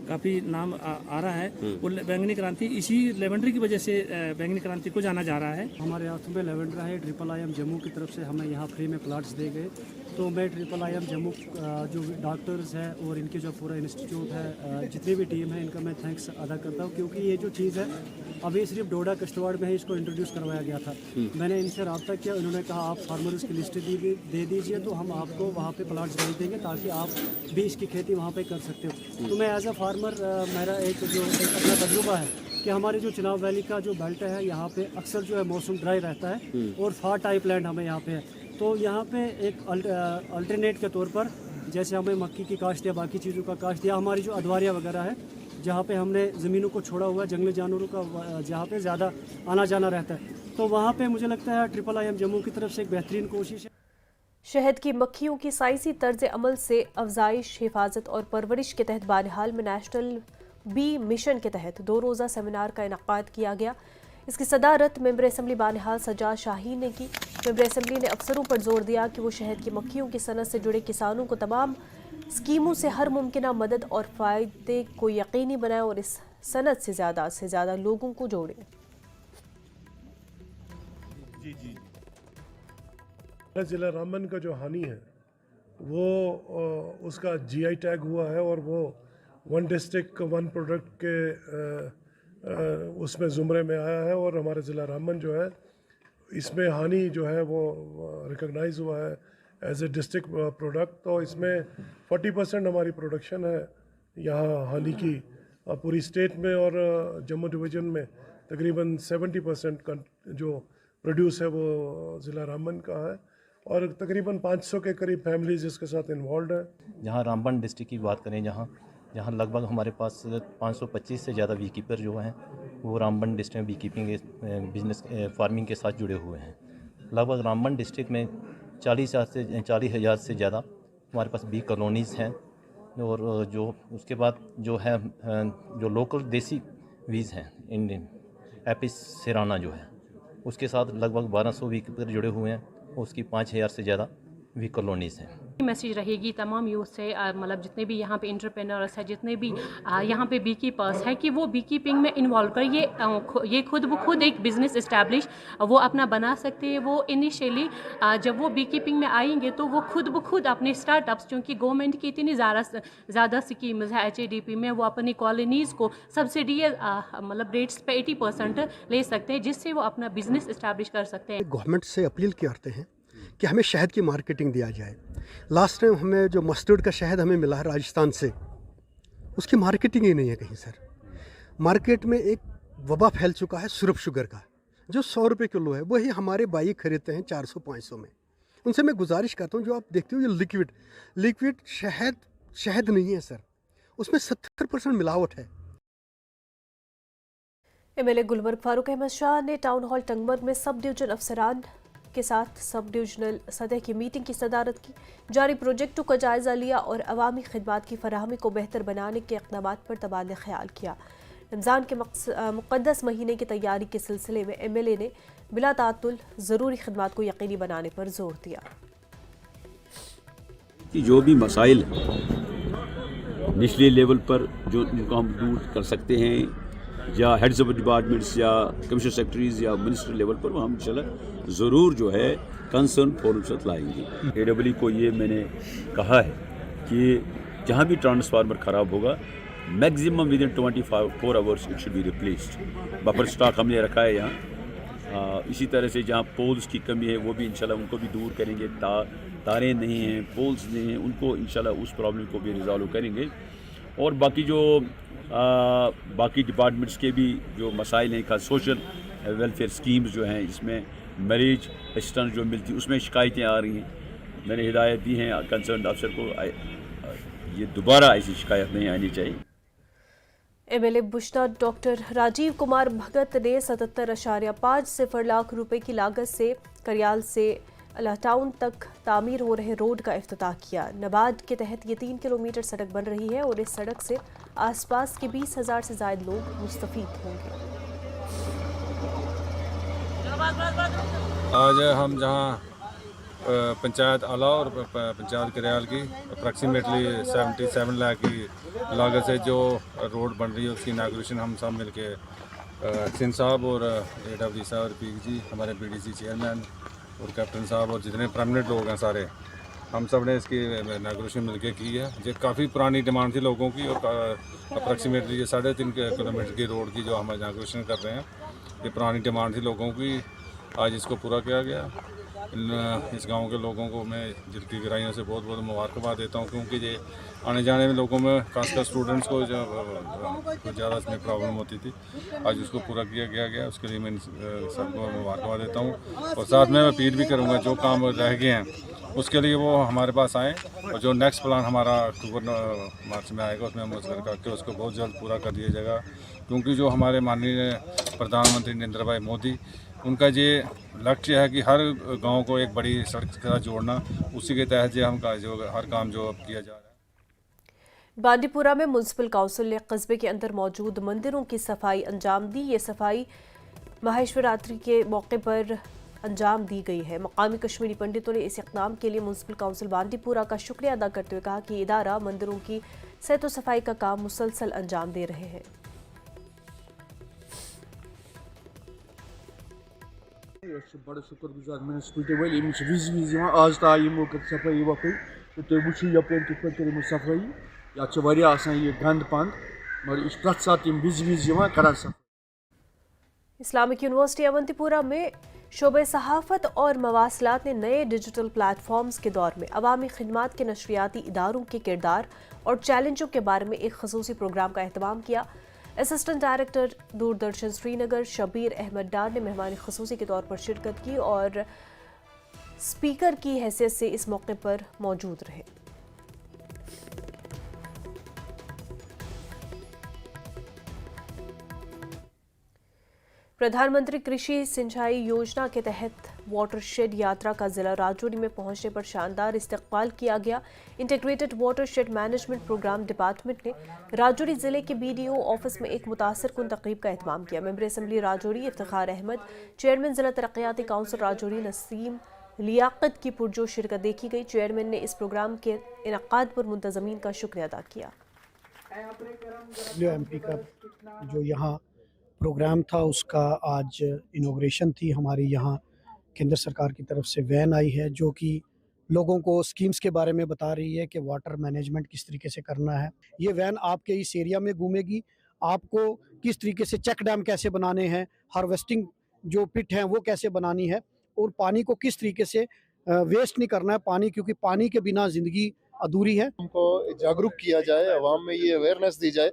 काफ़ी नाम आ रहा है, वो बैंगनी क्रांति इसी लेवेंडर की वजह से बैंगनी क्रांति को जाना जा रहा है। हमारे हाथ में लेवेंडर है, IIM जम्मू की तरफ से हमें यहाँ फ्री में प्लाट्स दे गए। तो मैं IIM जम्मू जो डॉक्टर्स है और इनके जो पूरा इंस्टीट्यूट है, जितनी भी टीम है, इनका मैं थैंक्स अदा करता हूँ, क्योंकि ये जो चीज़ है अभी सिर्फ डोडा किश्तवाड़ में ही इसको इंट्रोड्यूस करवाया गया था। मैंने इनसे रब्ता किया, उन्होंने कहा आप फार्मर्स की लिस्ट दे दीजिए तो हम आपको वहाँ पे प्लाट्स भेज देंगे ताकि आप भी इसकी खेती वहाँ पे कर सकते हो। तो मैं एज अ फार्मर मेरा एक अपना तजुर्बा है कि हमारी जो चिनाब वैली का जो बेल्ट है यहाँ पे अक्सर जो है मौसम ड्राई रहता है और फार टाइप लैंड हमें यहाँ पे है। तो यहाँ पे एक अल्टरनेट के तौर पर जैसे हमें मक्की की काश्त या बाकी चीज़ों का काश्त या हमारी जो अदवारियाँ वगैरह है, जहाँ पे हमने ज़मीनों को छोड़ा हुआ है, जंगली जानवरों का जहाँ पे ज़्यादा आना जाना रहता है, तो वहाँ पे मुझे लगता है IIIM जम्मू की तरफ से एक बेहतरीन कोशिश है। शहद की मक्खियों की साइंसी तर्ज अमल से अफजाइश, हिफाजत और परवरिश के तहत बानिहाल में नेशनल बी मिशन के तहत 2 रोज़ा सेमिनार का इनकाद किया गया। इसकी सदारत मेंबर असम्बली बानिहाल सज्जाद शाहीन ने की। मेंबर असम्बली ने अफसरों पर जोर दिया कि वो शहद की मक्खियों की सनत से जुड़े किसानों को तमाम स्कीमों से हर मुमकिन मदद और फ़ायदे को यकीनी बनाएं और इस सनत से ज़्यादा लोगों को जोड़ें। जिला रामबन का जो हानी है वो उसका GI टैग हुआ है और वो 1 डिस्ट्रिक्ट 1 प्रोडक्ट के उसमें ज़ुमरे में आया है और हमारे ज़िला रामबन जो है इसमें हानी जो है वो रिकॉग्नाइज हुआ है एज ए डिस्ट्रिक्ट प्रोडक्ट। तो इसमें 40% हमारी प्रोडक्शन है यहाँ हानी की पूरी स्टेट में, और जम्मू डिवीज़न में तकरीबन 70% जो प्रोड्यूस है वो ज़िला रामबन का है और तकरीबन 500 के करीब फैमिलीज इसके साथ इन्वॉल्व है। जहाँ रामबन डिस्ट्रिक्ट की बात करें, जहाँ लगभग हमारे पास 525 से ज़्यादा वी कीपर जो हैं वो रामबन डिस्ट्रिक्ट में वी कीपिंग बिजनेस फार्मिंग के साथ जुड़े हुए हैं। लगभग रामबन डिस्ट्रिक्ट में 40,000 से ज़्यादा हमारे पास बी कॉलोनीज़ हैं और जो उसके बाद जो है जो लोकल देसी वीज़ हैं इंडियन एपिस सिराना जो है उसके साथ लगभग 1200 वी कीपर जुड़े हुए हैं। उसकी 5,000 से ज़्यादा वी कॉलोनीज़ हैं। मैसेज रहेगी तमाम यूथ से, मतलब जितने भी यहाँ पे एंटरप्रेन्योर्स हैं, जितने भी यहाँ पे बी कीपर्स हैं, कि वो बी कीपिंग में इन्वॉल्व कर ये खुद एक बिज़नेस इस्टेब्लिश वो अपना बना सकते हैं। वो इनिशियली जब वो बी कीपिंग में आएंगे तो वो खुद अपने स्टार्टअप्स, क्योंकि गवर्नमेंट की इतनी ज़्यादा स्कीम्स है HADP में, वो अपनी कॉलोनीज़ को सब्सिडी मतलब रेट्स पे 80% ले सकते हैं, जिससे वो अपना बिज़नेस इस्टेब्लिश कर सकते हैं। गवर्नमेंट से अपील करते हैं कि हमें शहद की मार्केटिंग दिया जाए। लास्ट टाइम हमें जो मस्टर्ड का शहद हमें मिला है राजस्थान से, उसकी मार्केटिंग ही नहीं है कहीं सर। मार्केट में एक वबा फैल चुका है सिरप शुगर का, जो 100 रुपये किलो है, वही हमारे भाई खरीदते हैं 400-500 में। उनसे मैं गुजारिश करता हूँ, जो आप देखते हो ये लिक्विड शहद नहीं है सर, उसमें 70% मिलावट है। MLA गुलबर्ग फारूक अहमद शाह ने टाउन हॉल टंगमर्ग में सब डिवीजन अफसरान के साथ सब डिविजनल सतह की मीटिंग की सदारत की। जारी प्रोजेक्टों का जायजा लिया और अवामी खिदमात की फराहमी को बेहतर बनाने के इक़दामात पर तबादला ख्याल किया। रमज़ान के मुक़द्दस महीने की तैयारी के सिलसिले में MLA ने बिला तातुल ज़रूरी खिदमात को यकीनी बनाने पर जोर दिया। जो भी मसाइल निचले लेवल पर जिनको हम दूर कर सकते हैं, या हेड्स ऑफ डिपार्टमेंट्स या कमिश्नर सेक्रेटरीज या मिनिस्टर लेवल पर, हम इंशाल्लाह ज़रूर जो है कंसर्न फोरम से लाएंगे। AWE को ये मैंने कहा है कि जहाँ भी ट्रांसफार्मर ख़राब होगा maximum with in 24 hours it should be replaced. Buffer stock हमने रखा है यहाँ। इसी तरह से जहाँ पोल्स की कमी है वो भी इंशाल्लाह उनको भी दूर करेंगे। तारें नहीं हैं, पोल्स नहीं हैं, उनको इंशाल्लाह उस प्रॉब्लम को भी रिजॉल्व करेंगे। और बाकी जो बाकी डिपार्टमेंट्स के भी जो मसाइल हैं, खास सोशल वेलफेयर स्कीम्स जो हैं, इसमें मैरिज असिस्टेंस जो मिलती है उसमें शिकायतें आ रही हैं। मैंने हिदायत दी हैं कंसर्न अफसर को, ये दोबारा ऐसी शिकायत नहीं आनी चाहिए। MLA बुशरा डॉक्टर राजीव कुमार भगत ने 77.50 लाख रुपए की लागत से करियाल से अल्लाह टाउन तक तामीर हो रहे रोड का इफ्तिताह किया। नबार्ड के तहत ये 3 किलोमीटर सड़क बन रही है और इस सड़क से आसपास के 20,000 से ज़ायद लोग मुस्तफीद होंगे। आज हम जहाँ पंचायत आला और पंचायत करियाल की अप्रॉक्सीमेटली 77 लाख की लागत से जो रोड बन रही है उसकी इनाग्रेशन हम सब मिलके सिंह साहब और AWE साहब और PG जी, हमारे BDC चेयरमैन और कैप्टन साहब और जितने परमानेंट लोग हैं सारे, हम सब ने इसकी इनाग्रेशन मिलके की है। ये काफ़ी पुरानी डिमांड थी लोगों की और अप्रॉक्सीमेटली ये 3.5 किलोमीटर की रोड की जो हम इनाग्रेशन कर रहे हैं, ये पुरानी डिमांड थी लोगों की। आज इसको पूरा किया गया। इस गांव के लोगों को मैं दिल की गहराइयों से बहुत बहुत मुबारकबाद देता हूं, क्योंकि ये आने जाने में लोगों में खासकर स्टूडेंट्स को कुछ ज़्यादा इसमें प्रॉब्लम होती थी। आज उसको पूरा किया गया, उसके लिए मैं सबको मुबारकबाद देता हूं। और साथ में मैं अपील भी करूंगा, जो काम रह गए हैं उसके लिए वो हमारे पास आएँ और जो नेक्स्ट प्लान हमारा अक्टूबर मार्च में आएगा उसमें हम उसका करके उसको बहुत जल्द पूरा कर दिया जाएगा, क्योंकि जो हमारे माननीय प्रधानमंत्री नरेंद्र भाई मोदी उनका ये लक्ष्य है कि हर गांव को एक बड़ी सड़क के साथ जोड़ना, उसी के तहत जो हर काम जो अब किया जा रहा है। बांडीपुरा में म्युनिसिपल काउंसिल ने कस्बे के अंदर मौजूद मंदिरों की सफाई अंजाम दी। ये सफाई महाशिवरात्रि के मौके पर अंजाम दी गई है। मकामी कश्मीरी पंडितों ने इस इक़दाम के लिए म्युनिसिपल काउंसिल बांडीपुरा का शुक्रिया अदा करते हुए कहा कि इदारा मंदिरों की सेहत सफाई का काम मुसलसल अंजाम दे रहे हैं। बड़ा शुक्रगुजार म्यूनसिपलिटी वाले विज आज तमो कर सफाई वफाई तो तुम वो यप कर सफाई या यह गंद पंद मगर यह प्रत सात विज कर सफाई। इस्लामिक यूनिवर्सिटी अवंतीपुरा में शोबे सहाफ़त और मवासलात ने नए डिजिटल प्लेटफॉर्म्स के दौर में अवामी खिदमात के नशरियाती इदारों के किरदार और चैलेंजों के बारे में एक खसूसी प्रोग्राम का एहतमाम किया। असिस्टेंट डायरेक्टर दूरदर्शन श्रीनगर शबीर अहमद डार ने मेहमान खसूसी के तौर पर शिरकत की और स्पीकर की हैसियत से इस मौके पर मौजूद रहे। प्रधानमंत्री कृषि सिंचाई योजना के तहत वाटरशेड यात्रा का जिला राजौरी में पहुंचने पर शानदार इस्तकबाल किया गया। Integrated watershed management programme department ने राजौरी जिले के BDO ऑफिस में एक मुतासरकुन तकरीब का एहतमाम किया। Member assembly Rajouri Iftikhar Ahmad, chairman जिला तरक्याती काउंसिल राजौरी नसीम लियाकत की पुरजोश शिरकत देखी गई। चेयरमैन ने इस प्रोग्राम के इनकाद पर मुंतजमीन का शुक्रिया अदा किया। MP का जो यहाँ प्रोग्राम था उसका आज इनॉग्रेशन थी। हमारी यहाँ केंद्र सरकार की तरफ से वैन आई है जो कि लोगों को स्कीम्स के बारे में बता रही है कि वाटर मैनेजमेंट किस तरीके से करना है। ये वैन आपके इस एरिया में घूमेगी, आपको किस तरीके से चेक डैम कैसे बनाने हैं, हार्वेस्टिंग जो पिट हैं वो कैसे बनानी है और पानी को किस तरीके से वेस्ट नहीं करना है पानी, क्योंकि पानी के बिना ज़िंदगी अधूरी है। हमको जागरूक किया जाए, अवाम में ये अवेयरनेस दी जाए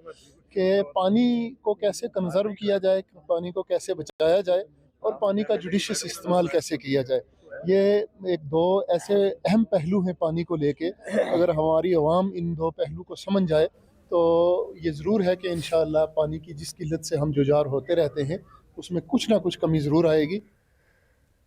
कि पानी को कैसे कंजर्व किया जाए, पानी को कैसे बचाया जाए और पानी का जुडिशियस इस्तेमाल कैसे किया जाए। ये एक दो ऐसे अहम पहलू हैं पानी को लेके। अगर हमारी अवाम इन दो पहलू को समझ जाए तो ये ज़रूर है कि इंशाअल्लाह पानी की जिस किल्लत से हम जुझार होते रहते हैं उसमें कुछ ना कुछ कमी ज़रूर आएगी।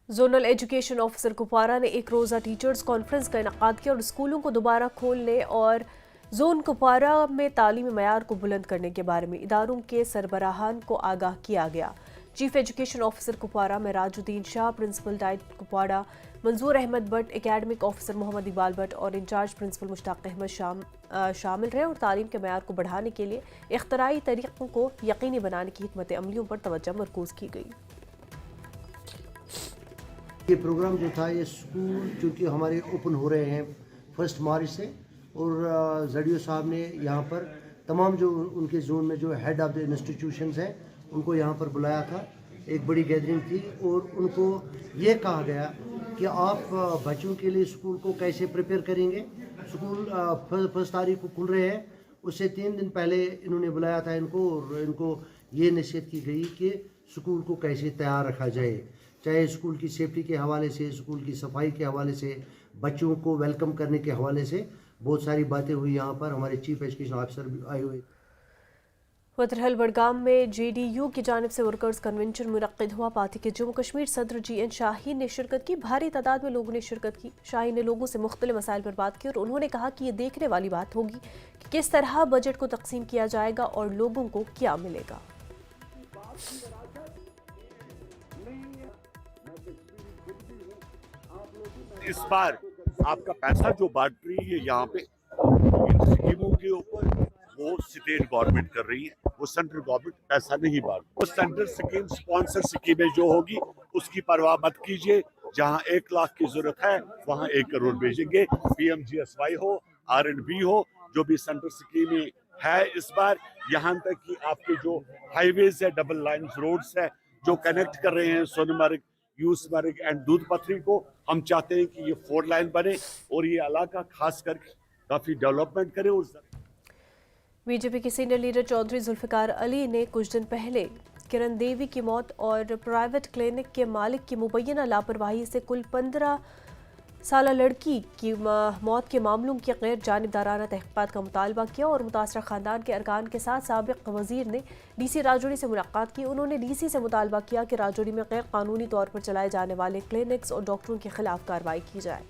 जोनल एजुकेशन ऑफिसर कुपवारा ने एक रोज़ा टीचर्स कॉन्फ्रेंस का इनेकाद किया और स्कूलों को दोबारा खोलने और जोन कुपवारा में तालीमी मयार को बुलंद करने के बारे में इदारों के सरबराहान को आगाह किया गया। चीफ एजुकेशन ऑफिसर कुपवारा में राजुद्दीन शाह, प्रिंसिपल डाइट कुपवाड़ा मंजूर अहमद भट्ट, एकेडमिक ऑफिसर मोहम्मद इकबाल भट्ट और इंचार्ज प्रिंसिपल मुश्ताक अहमद शामिल रहे और तालीम के मयार को बढ़ाने के लिए इख्तराई तरीक़ों को यकीनी बनाने की हिकमत अमलियों पर तवज्जो मरकूज़ की गई। ये प्रोग्राम जो था, ये स्कूल चूँकि हमारे ओपन हो रहे हैं 1 मार्च से और जडियो साहब ने यहाँ पर तमाम जो उनके जोन में जो हेड ऑफ द इंस्टीट्यूशंस हैं उनको यहाँ पर बुलाया था। एक बड़ी गैदरिंग थी और उनको ये कहा गया कि आप बच्चों के लिए स्कूल को कैसे प्रिपेयर करेंगे। स्कूल 1 तारीख को खुल रहे हैं, उससे 3 दिन पहले इन्होंने बुलाया था इनको और इनको ये नसीहत की गई कि स्कूल को कैसे तैयार रखा जाए, चाहे स्कूल की सेफ्टी के हवाले से, स्कूल की सफाई के हवाले से, बच्चों को वेलकम करने के हवाले से बहुत सारी बातें हुई। यहाँ पर हमारे चीफ एजुकेशन ऑफिसर भी आए हुए। वतरहल बडगाम में JDU की जानिब से वर्कर्स कन्वेंशन मुनक्किद हुआ। पार्टी के जम्मू कश्मीर सदर GN शाहीन ने शिरकत की। भारी तादाद में लोगों ने शिरकत की। शाहीन ने लोगों से मुख्तलिफ मसाइल पर बात की और उन्होंने कहा कि ये देखने वाली बात होगी कि किस तरह बजट को तकसीम किया जाएगा और लोगों को क्या मिलेगा। इस बार आपका पैसा जो बांट रही है यहाँ पे इन स्कीमों के ऊपर वो स्टेट गवर्नमेंट कर रही है, वो सेंट्रल गवर्नमेंट पैसा नहीं बांट। वो सेंट्रल स्कीम स्पॉन्सर स्कीमें जो होगी उसकी परवाह मत कीजिए। जहाँ 1 लाख की जरूरत है वहाँ 1 करोड़ भेजेंगे। PMGSY हो, R&B हो, जो भी सेंट्रल स्कीमें है इस बार, यहाँ तक कि आपके जो हाईवेज है, डबल लाइन रोड्स है जो कनेक्ट कर रहे हैं सोनमर्ग, यूसमर्ग एंड दूध पथरी को, हम चाहते हैं कि ये 4 लाइन बने और ये इलाका खास कर काफी डेवलपमेंट करे। बीजेपी के सीनियर लीडर चौधरी जुल्फिकार अली ने कुछ दिन पहले किरण देवी की मौत और प्राइवेट क्लिनिक के मालिक की मुबैना लापरवाही से कुल 15 साला लड़की की मौत के मामलों की गैर जानिबदाराना तहकीकात का मुतालबा किया और मुतासरा खानदान के अरकान के साथ साबिक वजीर ने डीसी राजौरी से मुलाकात की। उन्होंने डीसी से मुतालबा किया कि राजौरी में गैर कानूनी तौर पर चलाए जाने वाले क्लिनिक्स और डॉक्टरों के खिलाफ कार्रवाई की जाए।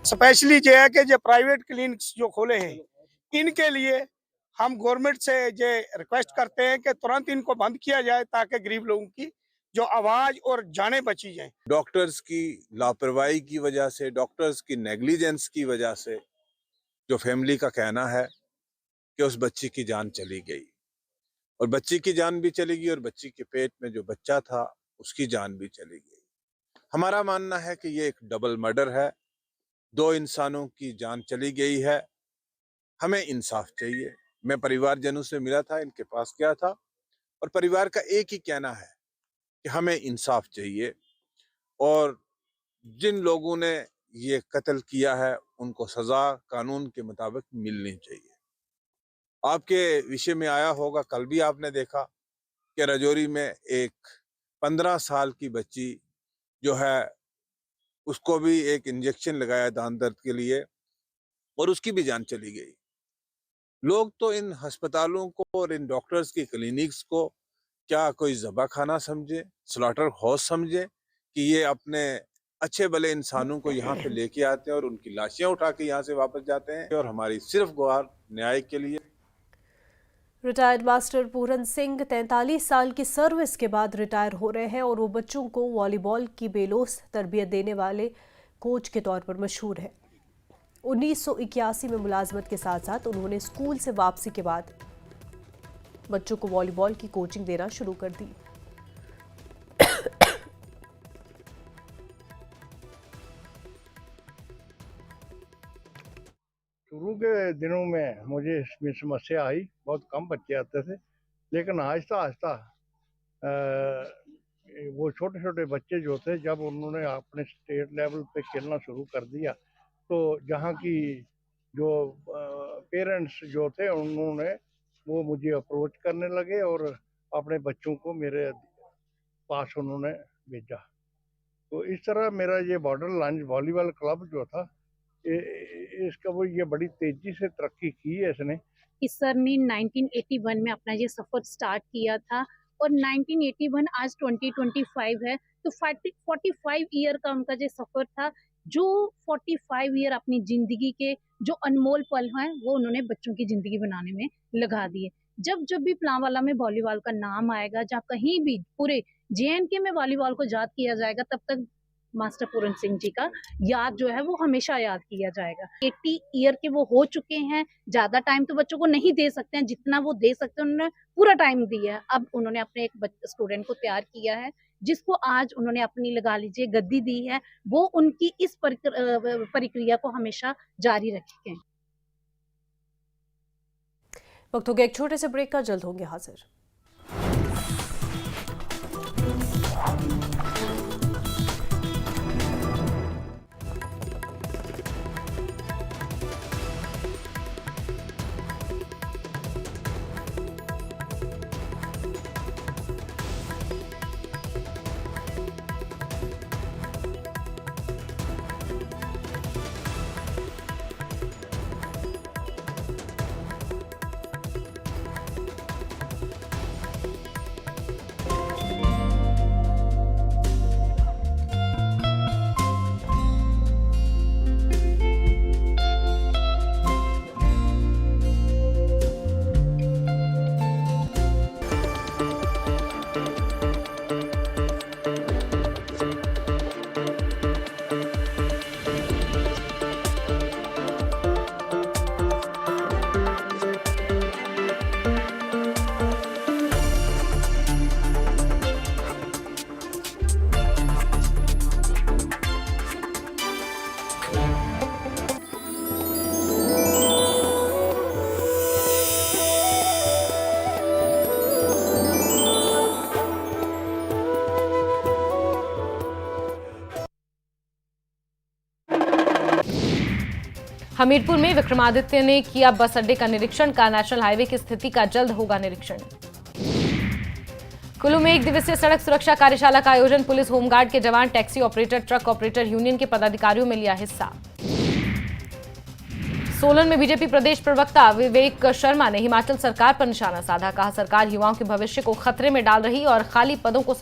स्पेशली जो है कि जो प्राइवेट क्लिनिक्स जो खोले हैं इनके लिए हम गवर्नमेंट से ये रिक्वेस्ट करते हैं कि तुरंत इनको बंद किया जाए ताकि गरीब लोगों की जो आवाज और जानें बची जाएं। डॉक्टर्स की लापरवाही की वजह से, डॉक्टर्स की नेग्लिजेंस की वजह से जो फैमिली का कहना है कि उस बच्ची की जान चली गई और बच्ची की जान भी चली गई और बच्ची के पेट में जो बच्चा था उसकी जान भी चली गई। हमारा मानना है कि ये एक डबल मर्डर है, 2 इंसानों की जान चली गई है। हमें इंसाफ चाहिए। मैं परिवारजनों से मिला था, इनके पास गया था और परिवार का एक ही कहना है कि हमें इंसाफ चाहिए और जिन लोगों ने ये कत्ल किया है उनको सजा कानून के मुताबिक मिलनी चाहिए। आपके विषय में आया होगा, कल भी आपने देखा कि राजौरी में एक 15 साल की बच्ची जो है उसको भी एक इंजेक्शन लगाया दांत दर्द के लिए और उसकी भी जान चली गई। लोग तो इन अस्पतालों को और इन डॉक्टर्स की क्लिनिक्स को क्या कोई ज़बा खाना समझे, स्लॉटर हाउस समझे कि ये अपने अच्छे भले इंसानों को यहाँ पे लेके आते हैं और उनकी लाशें उठा के यहाँ से वापस जाते हैं। और हमारी सिर्फ गुहार न्याय के लिए। रिटायर्ड मास्टर पूरन सिंह 43 साल की सर्विस के बाद रिटायर हो रहे हैं और वो बच्चों को वॉलीबॉल की बेलोस तरबियत देने वाले कोच के तौर पर मशहूर है। 1981 में मुलाजमत के साथ साथ उन्होंने स्कूल से वापसी के बाद बच्चों को वॉलीबॉल की कोचिंग देना शुरू कर दी। शुरू के दिनों में मुझे इसमें समस्या आई, बहुत कम बच्चे आते थे, लेकिन आहिस्ता आहिस्ता वो छोटे छोटे बच्चे जो थे जब उन्होंने अपने स्टेट लेवल पे खेलना शुरू कर दिया तो जहाँ की जो पेरेंट्स जो थे उन्होंने वो मुझे अप्रोच करने लगे और अपने बच्चों को मेरे पास उन्होंने भेजा। तो इस तरह मेरा ये बॉर्डर लाइन वॉलीबॉल क्लब जो था इसका वो ये बड़ी तेजी से तरक्की की है इसने। इस सर ने 1981 में अपना ये सफ़र स्टार्ट किया था और 1981 आज 2025 है तो 45 ईयर का उनका जो सफ़र था, जो 45 ईयर अपनी ज़िंदगी के जो अनमोल पल हैं वो उन्होंने बच्चों की ज़िंदगी बनाने में लगा दिए। जब भी प्लांवाला में वॉलीबॉल का नाम आएगा, जब कहीं भी पूरे JNK में वॉलीबॉल को याद किया जाएगा, तब तक मास्टर पूरन सिंह जी का याद जो है वो हमेशा याद किया जाएगा। 80 ईयर के वो हो चुके हैं, ज़्यादा टाइम तो बच्चों को नहीं दे सकते हैं, जितना वो दे सकते हैं उन्होंने पूरा टाइम दिया है। अब उन्होंने अपने एक स्टूडेंट को तैयार किया है जिसको आज उन्होंने अपनी लगा लीजिए गद्दी दी है, वो उनकी इस प्रक्रिया को हमेशा जारी रखें। वक्त हो गया एक छोटे से ब्रेक का, जल्द होंगे हाजिर। हमीरपुर में विक्रमादित्य ने किया बस अड्डे का निरीक्षण का। नेशनल हाईवे की स्थिति का जल्द होगा निरीक्षण। कुल्लू में 1 दिवसीय सड़क सुरक्षा कार्यशाला का आयोजन। पुलिस, होमगार्ड के जवान, taxi operator, truck operator union के पदाधिकारियों में लिया हिस्सा। सोलन में बीजेपी प्रदेश प्रवक्ता विवेक शर्मा ने हिमाचल सरकार पर निशाना साधा। कहा, सरकार युवाओं के भविष्य को खतरे में डाल रही और खाली पदों को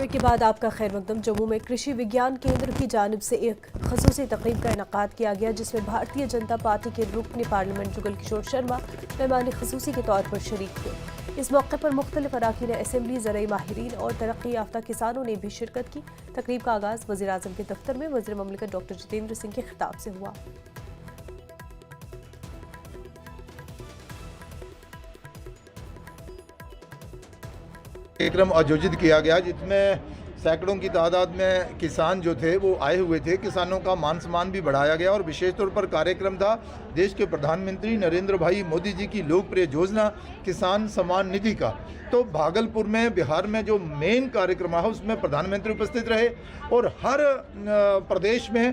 के बाद आपका खैर मकदम। जम्मू में कृषि विज्ञान केंद्र की जानिब से एक खसूसी तकरीब का इनेकाद किया गया, जिसमें भारतीय जनता पार्टी के रुकन पार्लियामेंट जुगल किशोर शर्मा मेहमान खसूसी के तौर पर शरीक हुए। इस मौके पर मुख्तलिफ अराकीन असेंबली, ज़रई माहिरीन और तरक्की याफ्ता किसानों ने भी शिरकत की। तकरीब का आगाज़ वज़ीर आज़म के दफ्तर में वज़ीर ममलिकत डॉक्टर जितेंद्र सिंह के खिताब से हुआ। कार्यक्रम आयोजित किया गया, जिसमें सैकड़ों की तादाद में किसान जो थे वो आए हुए थे। किसानों का मान सम्मान भी बढ़ाया गया और विशेष तौर पर कार्यक्रम था देश के प्रधानमंत्री नरेंद्र भाई मोदी जी की लोकप्रिय योजना किसान सम्मान निधि का। तो भागलपुर में, बिहार में जो मेन कार्यक्रम है उसमें प्रधानमंत्री उपस्थित रहे और हर प्रदेश में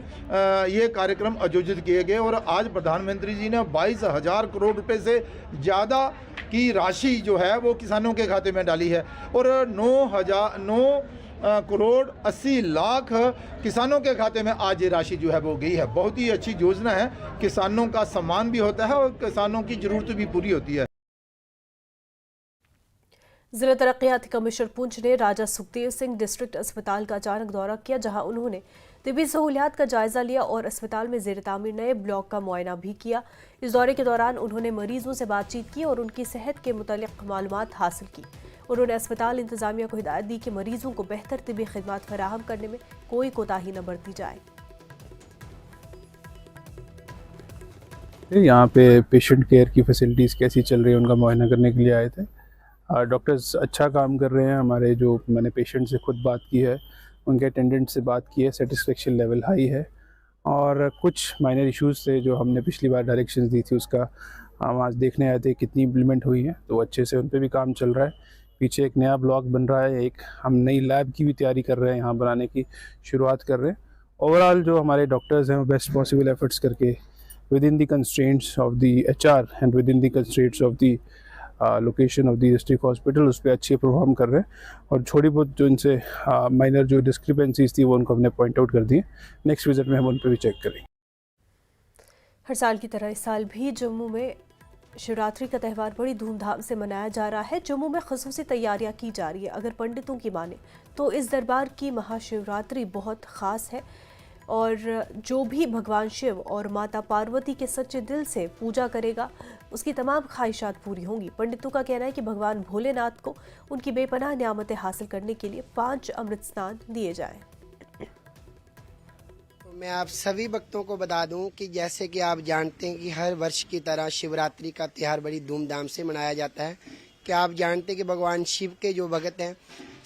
ये कार्यक्रम आयोजित किए गए। और आज प्रधानमंत्री जी ने 22,000 करोड़ रुपए से ज़्यादा की राशि जो है वो किसानों के खाते में डाली है और 9 करोड़ 80 लाख किसानों के खाते में आज ये राशि जो है वो गई है। बहुत ही अच्छी योजना है, किसानों का सम्मान भी होता है और किसानों की ज़रूरत भी पूरी होती है। जिला तरक्याती कमिश्नर पुंछ ने राजा सुखदेव सिंह डिस्ट्रिक्ट अस्पताल का अचानक दौरा किया, जहां उन्होंने तिबी सहूलियात का जायजा लिया और अस्पताल में ज़ेर तामीर नए ब्लॉक का मुआयना भी किया। इस दौरे के दौरान उन्होंने मरीजों से बातचीत की और उनकी सेहत के मुतालिक मालूमात हासिल की। उन्होंने अस्पताल इंतजामिया को हिदायत दी कि मरीजों को बेहतर तिबी खिदमात फराहम करने में कोई कोताही न बरती जाए। यहाँ पे पेशेंट केयर की फैसिलिटीज़ कैसी चल रही है उनका मुआयना करने के लिए आए थे। डॉक्टर्स अच्छा काम कर रहे हैं। हमारे जो मैंने पेशेंट से खुद बात की है, उनके अटेंडेंट से बात की है, सेटिस्फेक्शन लेवल हाई है। और कुछ माइनर इश्यूज़ थे जो हमने पिछली बार डायरेक्शंस दी थी, उसका हम आज देखने आए थे कितनी इम्प्लीमेंट हुई है, तो अच्छे से उन पे भी काम चल रहा है। पीछे एक नया ब्लॉक बन रहा है, एक हम नई लैब की भी तैयारी कर रहे हैं, यहाँ बनाने की शुरुआत कर रहे हैं। ओवरऑल जो हमारे डॉक्टर्स हैं वो बेस्ट पॉसिबल एफर्ट्स करके with in the constraints of the HR and with in the constraints of the location of the district hospital उस पर अच्छे परफॉर्म कर रहे हैं। और थोड़ी बहुत जो इनसे माइनर जो डिस्क्रिपेंसीज थी वो उनको हमने पॉइंट आउट कर दी। नेक्स्ट विजिट में हम उन पर भी चेक करेंगे। हर साल की तरह इस साल भी जम्मू में शिवरात्रि का त्यौहार बड़ी धूमधाम से मनाया जा रहा है। जम्मू में ख़ुसूसी तैयारियां की जा रही है। अगर पंडितों की माने तो इस दरबार की महाशिवरात्रि बहुत ख़ास है और जो भी भगवान शिव और माता पार्वती के सच्चे दिल से पूजा करेगा उसकी तमाम ख्वाहिशात पूरी होंगी। पंडितों का कहना है कि भगवान भोलेनाथ को उनकी बेपनाह नियामतें हासिल करने के लिए 5 अमृत स्नान दिए जाएं। मैं आप सभी भक्तों को बता दूं कि जैसे कि आप जानते हैं कि हर वर्ष की तरह शिवरात्रि का त्यौहार बड़ी धूमधाम से मनाया जाता है। कि आप जानते हैं कि भगवान शिव के जो भक्त हैं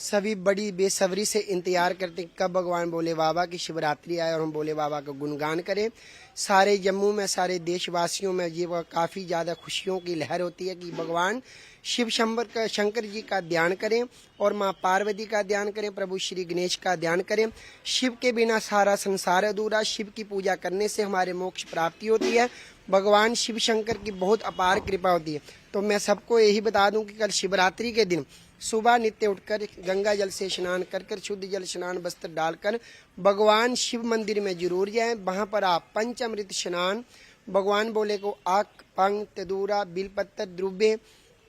सभी बड़ी बेसब्री से इंतजार करते हैं कब भगवान भोले बाबा की शिवरात्रि आए और हम भोले बाबा का गुणगान करें। सारे जम्मू में, सारे देशवासियों में ये काफ़ी ज़्यादा खुशियों की लहर होती है कि भगवान शिव शंकर जी का ध्यान करें और माँ पार्वती का ध्यान करें, प्रभु श्री गणेश का ध्यान करें। शिव के बिना सारा संसार अधूरा। शिव की पूजा करने से हमारे मोक्ष प्राप्ति होती है। भगवान शिव शंकर की बहुत अपार कृपा होती है। तो मैं सबको यही बता दूं कि कल शिवरात्रि के दिन सुबह नित्य उठकर गंगा जल से स्नान कर शुद्ध जल स्नान वस्त्र डालकर भगवान शिव मंदिर में जरूर जाएं। वहां पर आप पंचामृत स्नान, भगवान बोले को आक, पंग, तदूरा, बिलपत्तर, द्रुव्य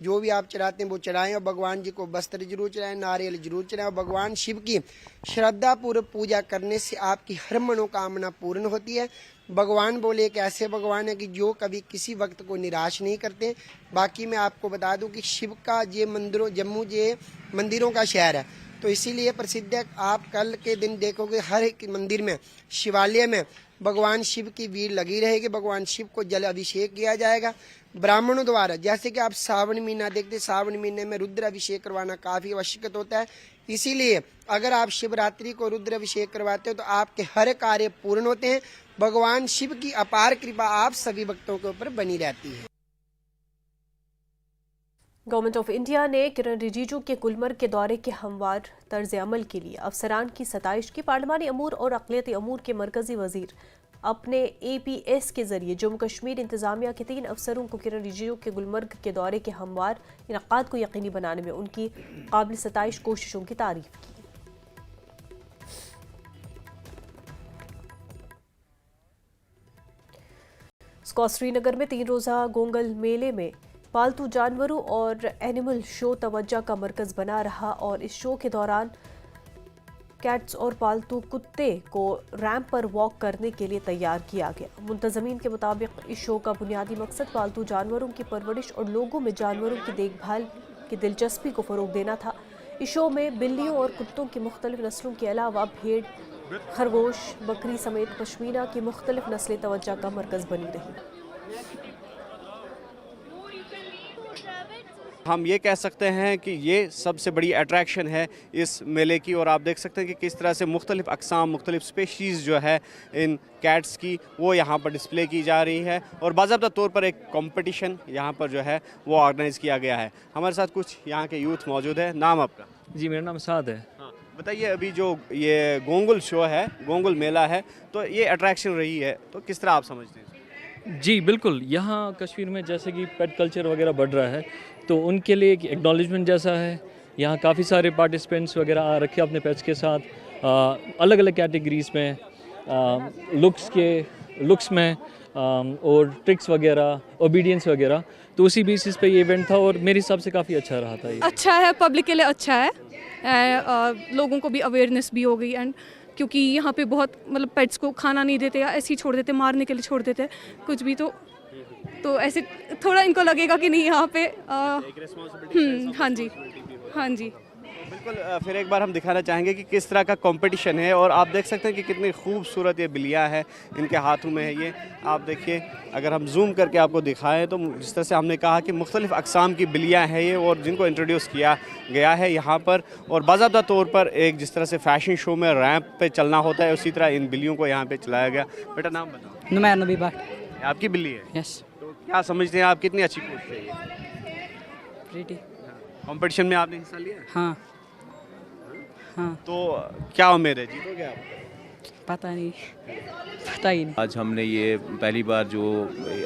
जो भी आप चढ़ाते हैं वो चढ़ाएं और भगवान जी को वस्त्र जरूर चढ़ाएं, नारियल जरूर चढ़ाएं। और भगवान शिव की श्रद्धा पूर्वक पूजा करने से आपकी हर मनोकामना पूर्ण होती है। भगवान बोले एक ऐसे भगवान है कि जो कभी किसी वक्त को निराश नहीं करते। बाकी मैं आपको बता दूं कि शिव का ये मंदिरों, जम्मू ये मंदिरों का शहर है, तो इसीलिए प्रसिद्ध है। आप कल के दिन देखोगे हर एक मंदिर में, शिवालय में भगवान शिव की भीड़ लगी रहेगी। भगवान शिव को जल अभिषेक किया जाएगा ब्राह्मणों द्वारा। जैसे कि आप सावन महीना देखते, सावन महीने में रुद्र अभिषेक करवाना काफी आवश्यक होता है। इसीलिए अगर आप शिवरात्रि को रुद्र अभिषेक करवाते हो तो आपके हर कार्य पूर्ण होते हैं। भगवान शिव की अपार कृपा आप सभी भक्तों के ऊपर बनी रहती है। गवर्नमेंट ऑफ इंडिया ने किरण रिजिजू के गुलमर्ग के दौरे के हमवार तर्ज अमल के लिए अफसरान की सताइश की। पार्लिमानी अमूर और अक़लियती अमूर के मरकजी वजीर अपने APS के जरिए जम्मू कश्मीर इंतजामिया के 3 अफसरों को किरण रिजिजू के गुलमर्ग के दौरे के हमवार इनक़ाद को यकीनी बनाने में उनकी काबिल सताइश कोशिशों की तारीफ की। स्कॉट श्रीनगर में 3 रोज़ा गोंगल मेले में पालतू जानवरों और एनिमल शो तवज्जो का मरकज बना रहा और इस शो के दौरान कैट्स और पालतू कुत्ते को रैंप पर वॉक करने के लिए तैयार किया गया। मुंतजमीन के मुताबिक इस शो का बुनियादी मकसद पालतू जानवरों की परवरिश और लोगों में जानवरों की देखभाल की दिलचस्पी को फ़रोग देना था। इस शो में बिल्लियों और कुत्तों की मुख्तलिफ नस्लों के अलावा भेड़, खरगोश, बकरी समेत पश्मीना की मुख्तलिफ नस्लें तवज्जो का मरकज बनी रही। हम ये कह सकते हैं कि ये सबसे बड़ी अट्रैक्शन है इस मेले की। और आप देख सकते हैं कि किस तरह से मुख्तलिफ अक़साम, मुख्तलिफ स्पेशीज़ जो है इन कैट्स की वो यहाँ पर डिस्प्ले की जा रही है और बाज़ाब्ता तौर पर एक कंपटीशन यहाँ पर जो है वो ऑर्गेनाइज़ किया गया है। हमारे साथ कुछ यहाँ के यूथ मौजूद है। नाम आपका? जी, मेरा नाम साद है। हाँ, बताइए, अभी जो ये गोंगल शो है, गोंगल मेला है, तो ये अट्रैक्शन रही है, तो किस तरह आप समझते हैं? जी बिल्कुल, यहाँ कश्मीर में जैसे कि पेट कल्चर वगैरह बढ़ रहा है तो उनके लिए एक एक्नॉलेजमेंट जैसा है। यहाँ काफ़ी सारे पार्टिसिपेंट्स वगैरह आ रखे अपने पेट्स के साथ, अलग अलग कैटेगरीज़ में, लुक्स में और ट्रिक्स वगैरह, ओबीडियंस वगैरह। तो उसी बेसिस पे ये इवेंट था और मेरे हिसाब से काफ़ी अच्छा रहा था। ये अच्छा है, पब्लिक के लिए अच्छा है, लोगों को भी अवेयरनेस भी हो गई। एंड क्योंकि यहाँ पे बहुत मतलब पेट्स को खाना नहीं देते या ऐसे ही छोड़ देते, मारने के लिए छोड़ देते कुछ भी, तो ऐसे थोड़ा इनको लगेगा कि नहीं यहाँ पे हाँ जी, हाँ जी बिल्कुल। फिर एक बार हम दिखाना चाहेंगे कि किस तरह का कंपटीशन है और आप देख सकते हैं कि कितनी खूबसूरत ये बिल्लियाँ हैं, इनके हाथों में है ये। आप देखिए, अगर हम जूम करके आपको दिखाएं तो जिस तरह से हमने कहा कि मुख्तलिफ़ अक़साम की बिल्लियाँ हैं ये और जिनको इंट्रोड्यूस किया गया है यहाँ पर। और बाज़ाब्ता तौर पर एक जिस तरह से फ़ैशन शो में रैंप पे चलना होता है, उसी तरह इन बिल्लियों को यहाँ पर चलाया गया। बेटा नाम बताओ। नुमैर नबी बाट। आपकी बिल्ली है? यस। तो क्या समझते हैं आप, कितनी अच्छी कोच है ये? प्रीटी। कंपटीशन में आपने हिस्सा लिया? हाँ हाँ। तो क्या उम्मीद है, जीतोगे आप? पता ही नहीं। आज हमने ये पहली बार जो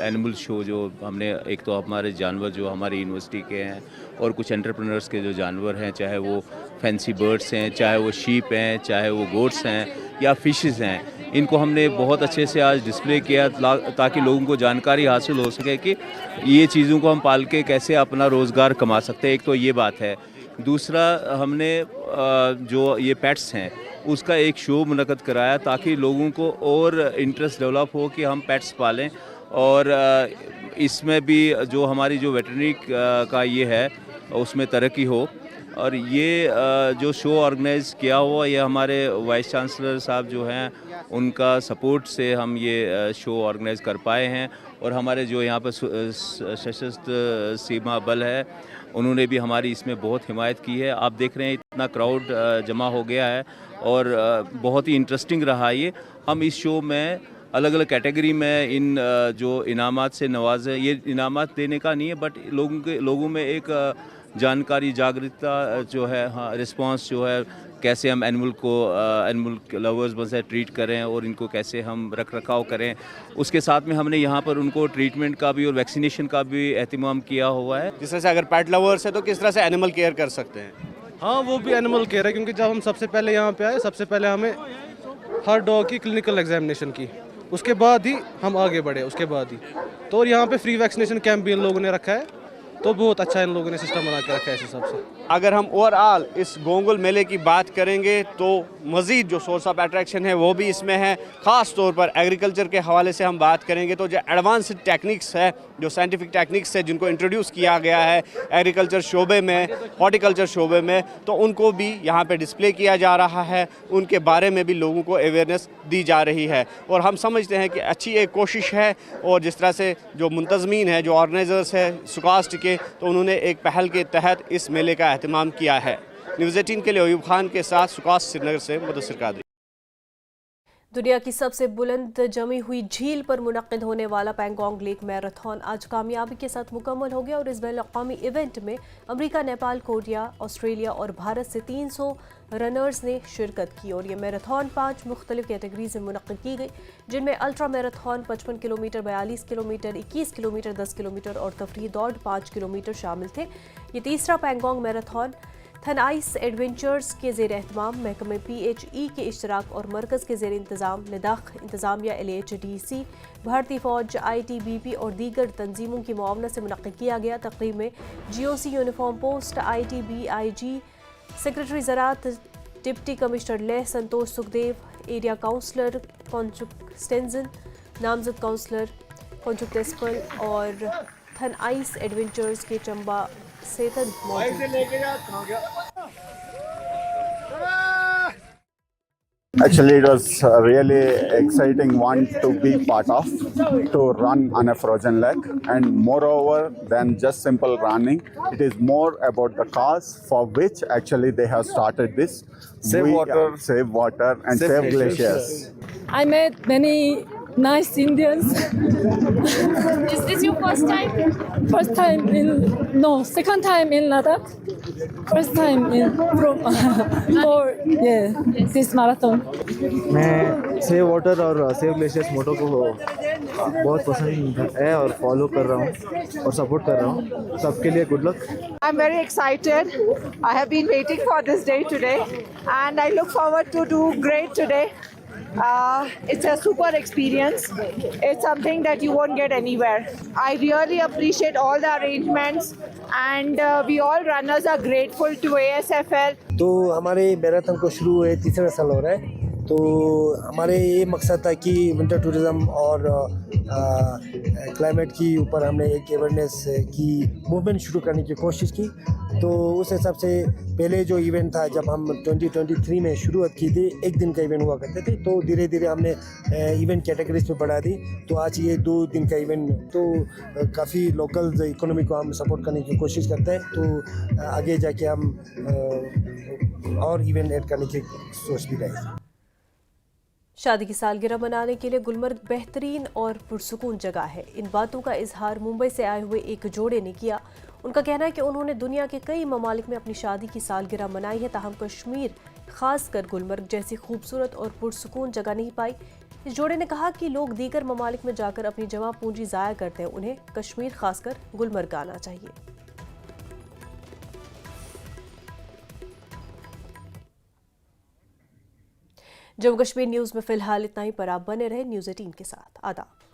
एनिमल शो जो हमने, एक तो हमारे जानवर जो हमारी यूनिवर्सिटी के हैं और कुछ एंटरप्रेन्योर्स के जो जानवर हैं, चाहे वो फैंसी बर्ड्स हैं, चाहे वो शीप हैं, चाहे वो गोट्स हैं या फिशेस हैं, इनको हमने बहुत अच्छे से आज डिस्प्ले किया ताकि लोगों को जानकारी हासिल हो सके कि ये चीज़ों को हम पाल के कैसे अपना रोज़गार कमा सकते हैं। एक तो ये बात है। दूसरा, हमने जो ये पेट्स हैं उसका एक शो मुनक़द कराया ताकि लोगों को और इंटरेस्ट डेवलप हो कि हम पेट्स पालें। और इसमें भी जो हमारी जो वेटरनरी का ये है उसमें तरक्की हो। और ये जो शो ऑर्गेनाइज़ किया हुआ, ये हमारे वाइस चांसलर साहब जो हैं उनका सपोर्ट से हम ये शो ऑर्गेनाइज़ कर पाए हैं। और हमारे जो यहाँ पर सशस्त्र सीमा बल है उन्होंने भी हमारी इसमें बहुत हिमायत की है। आप देख रहे हैं इतना क्राउड जमा हो गया है और बहुत ही इंटरेस्टिंग रहा ये। हम इस शो में अलग अलग कैटेगरी में इन जो इनामात से नवाजे, ये इनामात देने का नहीं है बट लोगों में एक जानकारी जागरूकता जो है, हाँ, रिस्पांस जो है, कैसे हम एनिमल लवर्स बस ट्रीट करें और इनको कैसे हम रख रखाव करें। उसके साथ में हमने यहाँ पर उनको ट्रीटमेंट का भी और वैक्सीनेशन का भी एहतमाम किया हुआ है। जिस तरह से अगर पेट लवर्स है तो किस तरह से एनिमल केयर कर सकते हैं? हाँ, वो भी एनिमल केयर है, क्योंकि जब हम सबसे पहले यहाँ पे आए, सबसे पहले हमें हर डॉग की क्लिनिकल एग्जामिनेशन की, उसके बाद ही हम आगे बढ़े, उसके बाद ही तो यहाँ पे फ्री वैक्सीनेशन कैंप भी इन लोगों ने रखा है, तो बहुत अच्छा इन लोगों ने सिस्टम बना के रखा है इस हिसाब से। अगर हम ओवरऑल इस गोंगुल मेले की बात करेंगे तो मज़ीद जो सोर्स ऑफ अट्रैक्शन है वो भी इसमें है। ख़ास तौर पर एग्रीकल्चर के हवाले से हम बात करेंगे तो जो एडवांस्ड टेक्निक्स है, जो साइंटिफिक टेक्निक्स है जिनको इंट्रोड्यूस किया गया है एग्रीकल्चर शोबे में, हॉर्टिकल्चर शोबे में, तो उनको भी यहाँ पे डिस्प्ले किया जा रहा है। उनके बारे में भी लोगों को अवेयरनेस दी जा रही है और हम समझते हैं कि अच्छी एक कोशिश है। और जिस तरह से जो मुंतज़मीन है, जो ऑर्गेनाइजर्स है सुकास्ट के, तो उन्होंने एक पहल के तहत इस मेले का एहतमाम किया है। न्यूज़ 18 के लिए अयूब खान के साथ सुकास्ट श्रीनगर से मुदस्सिर कादरी। दुनिया की सबसे बुलंद जमी हुई झील पर मुनक्किद होने वाला पैंगोंग लेक मैराथन आज कामयाबी के साथ मुकम्मल हो गया और इस बैनुल-अक़वामी इवेंट में अमेरिका, नेपाल, कोरिया, ऑस्ट्रेलिया और भारत से 300 रनर्स ने शिरकत की। और ये मैराथन 5 मुख्तलिफ कैटेगरीज में मुनक्किद की गई, जिनमें ultra marathon 55 kilometre, 42 kilometre, 21 kilometre, 10 kilometre और तफरीही दौड़ 5 किलोमीटर शामिल थे। ये तीसरा पैंगोंग मैराथन थन आइस एडवेंचर्स के ज़ेर एहतमाम महकमे PHE के इश्तराक और मरकज़ के ज़ेर इंतज़ाम लद्दाख इंतज़ामिया, LHDC, भारतीय फ़ौज, ITBP और दीगर तंजीमों की मुआवनत से मुनक्किद किया गया। तकरीब में GOC uniform post, ITBIG, secretary ज़राअत, deputy commissioner Leh Santosh Sukhdev, area councillor Konchok Stanzin, नामजद काउंसलर कौनचुक तेस्पल और थन आइस एडवेंचर्स के Chamba Tsetan Actually, it was a really exciting one to be part of, to run on a frozen lake, and moreover than just simple running, it is more about the cause for which actually they have started this. Save water and save glaciers. I met many nice Indians. Is this your first time? First time second time in Ladakh. First time this marathon. मैं save water और save glaciers मोटो को बहुत पसंद है और follow कर रहा हूँ और सपोर्ट कर रहा हूँ। सबके लिए good luck. I'm very excited. I have been waiting for this day today and I look forward to do great today. It's a super experience. It's something that you won't get anywhere. I really appreciate all the arrangements and we all runners are grateful to ASFL. तो हमारे marathon को शुरू हुए 3रा साल हो रहा है, तो हमारे ये मकसद था कि विंटर टूरिज़्म और क्लाइमेट की ऊपर हमने एक अवेयरनेस की मूवमेंट शुरू करने की कोशिश की। तो उस हिसाब से पहले जो इवेंट था, जब हम 2023 में शुरुआत की थी, एक दिन का इवेंट हुआ करते थे, तो धीरे धीरे हमने इवेंट कैटेगरीज पे बढ़ा दी। तो आज ये 2 दिन का इवेंट, तो काफ़ी लोकल इकोनॉमी को हम सपोर्ट करने की कोशिश करते हैं। तो आगे जाके हम और इवेंट ऐड करने की सोच भी रहे हैं। शादी की सालगिरह मनाने के लिए गुलमर्ग बेहतरीन और पुरसुकून जगह है। इन बातों का इजहार मुंबई से आए हुए एक जोड़े ने किया। उनका कहना है कि उन्होंने दुनिया के कई ममालिक में अपनी शादी की सालगिरह मनाई है, ताहम कश्मीर खासकर गुलमर्ग जैसी खूबसूरत और पुरसुकून जगह नहीं पाई। इस जोड़े ने कहा कि लोग दीगर ममालिक में जाकर अपनी जमा पूंजी ज़ाया करते हैं, उन्हें कश्मीर खासकर गुलमर्ग आना चाहिए। जम्मू कश्मीर न्यूज़ में फिलहाल इतना ही, पर आप बने रहे न्यूज़ 18 के साथ। आदाब।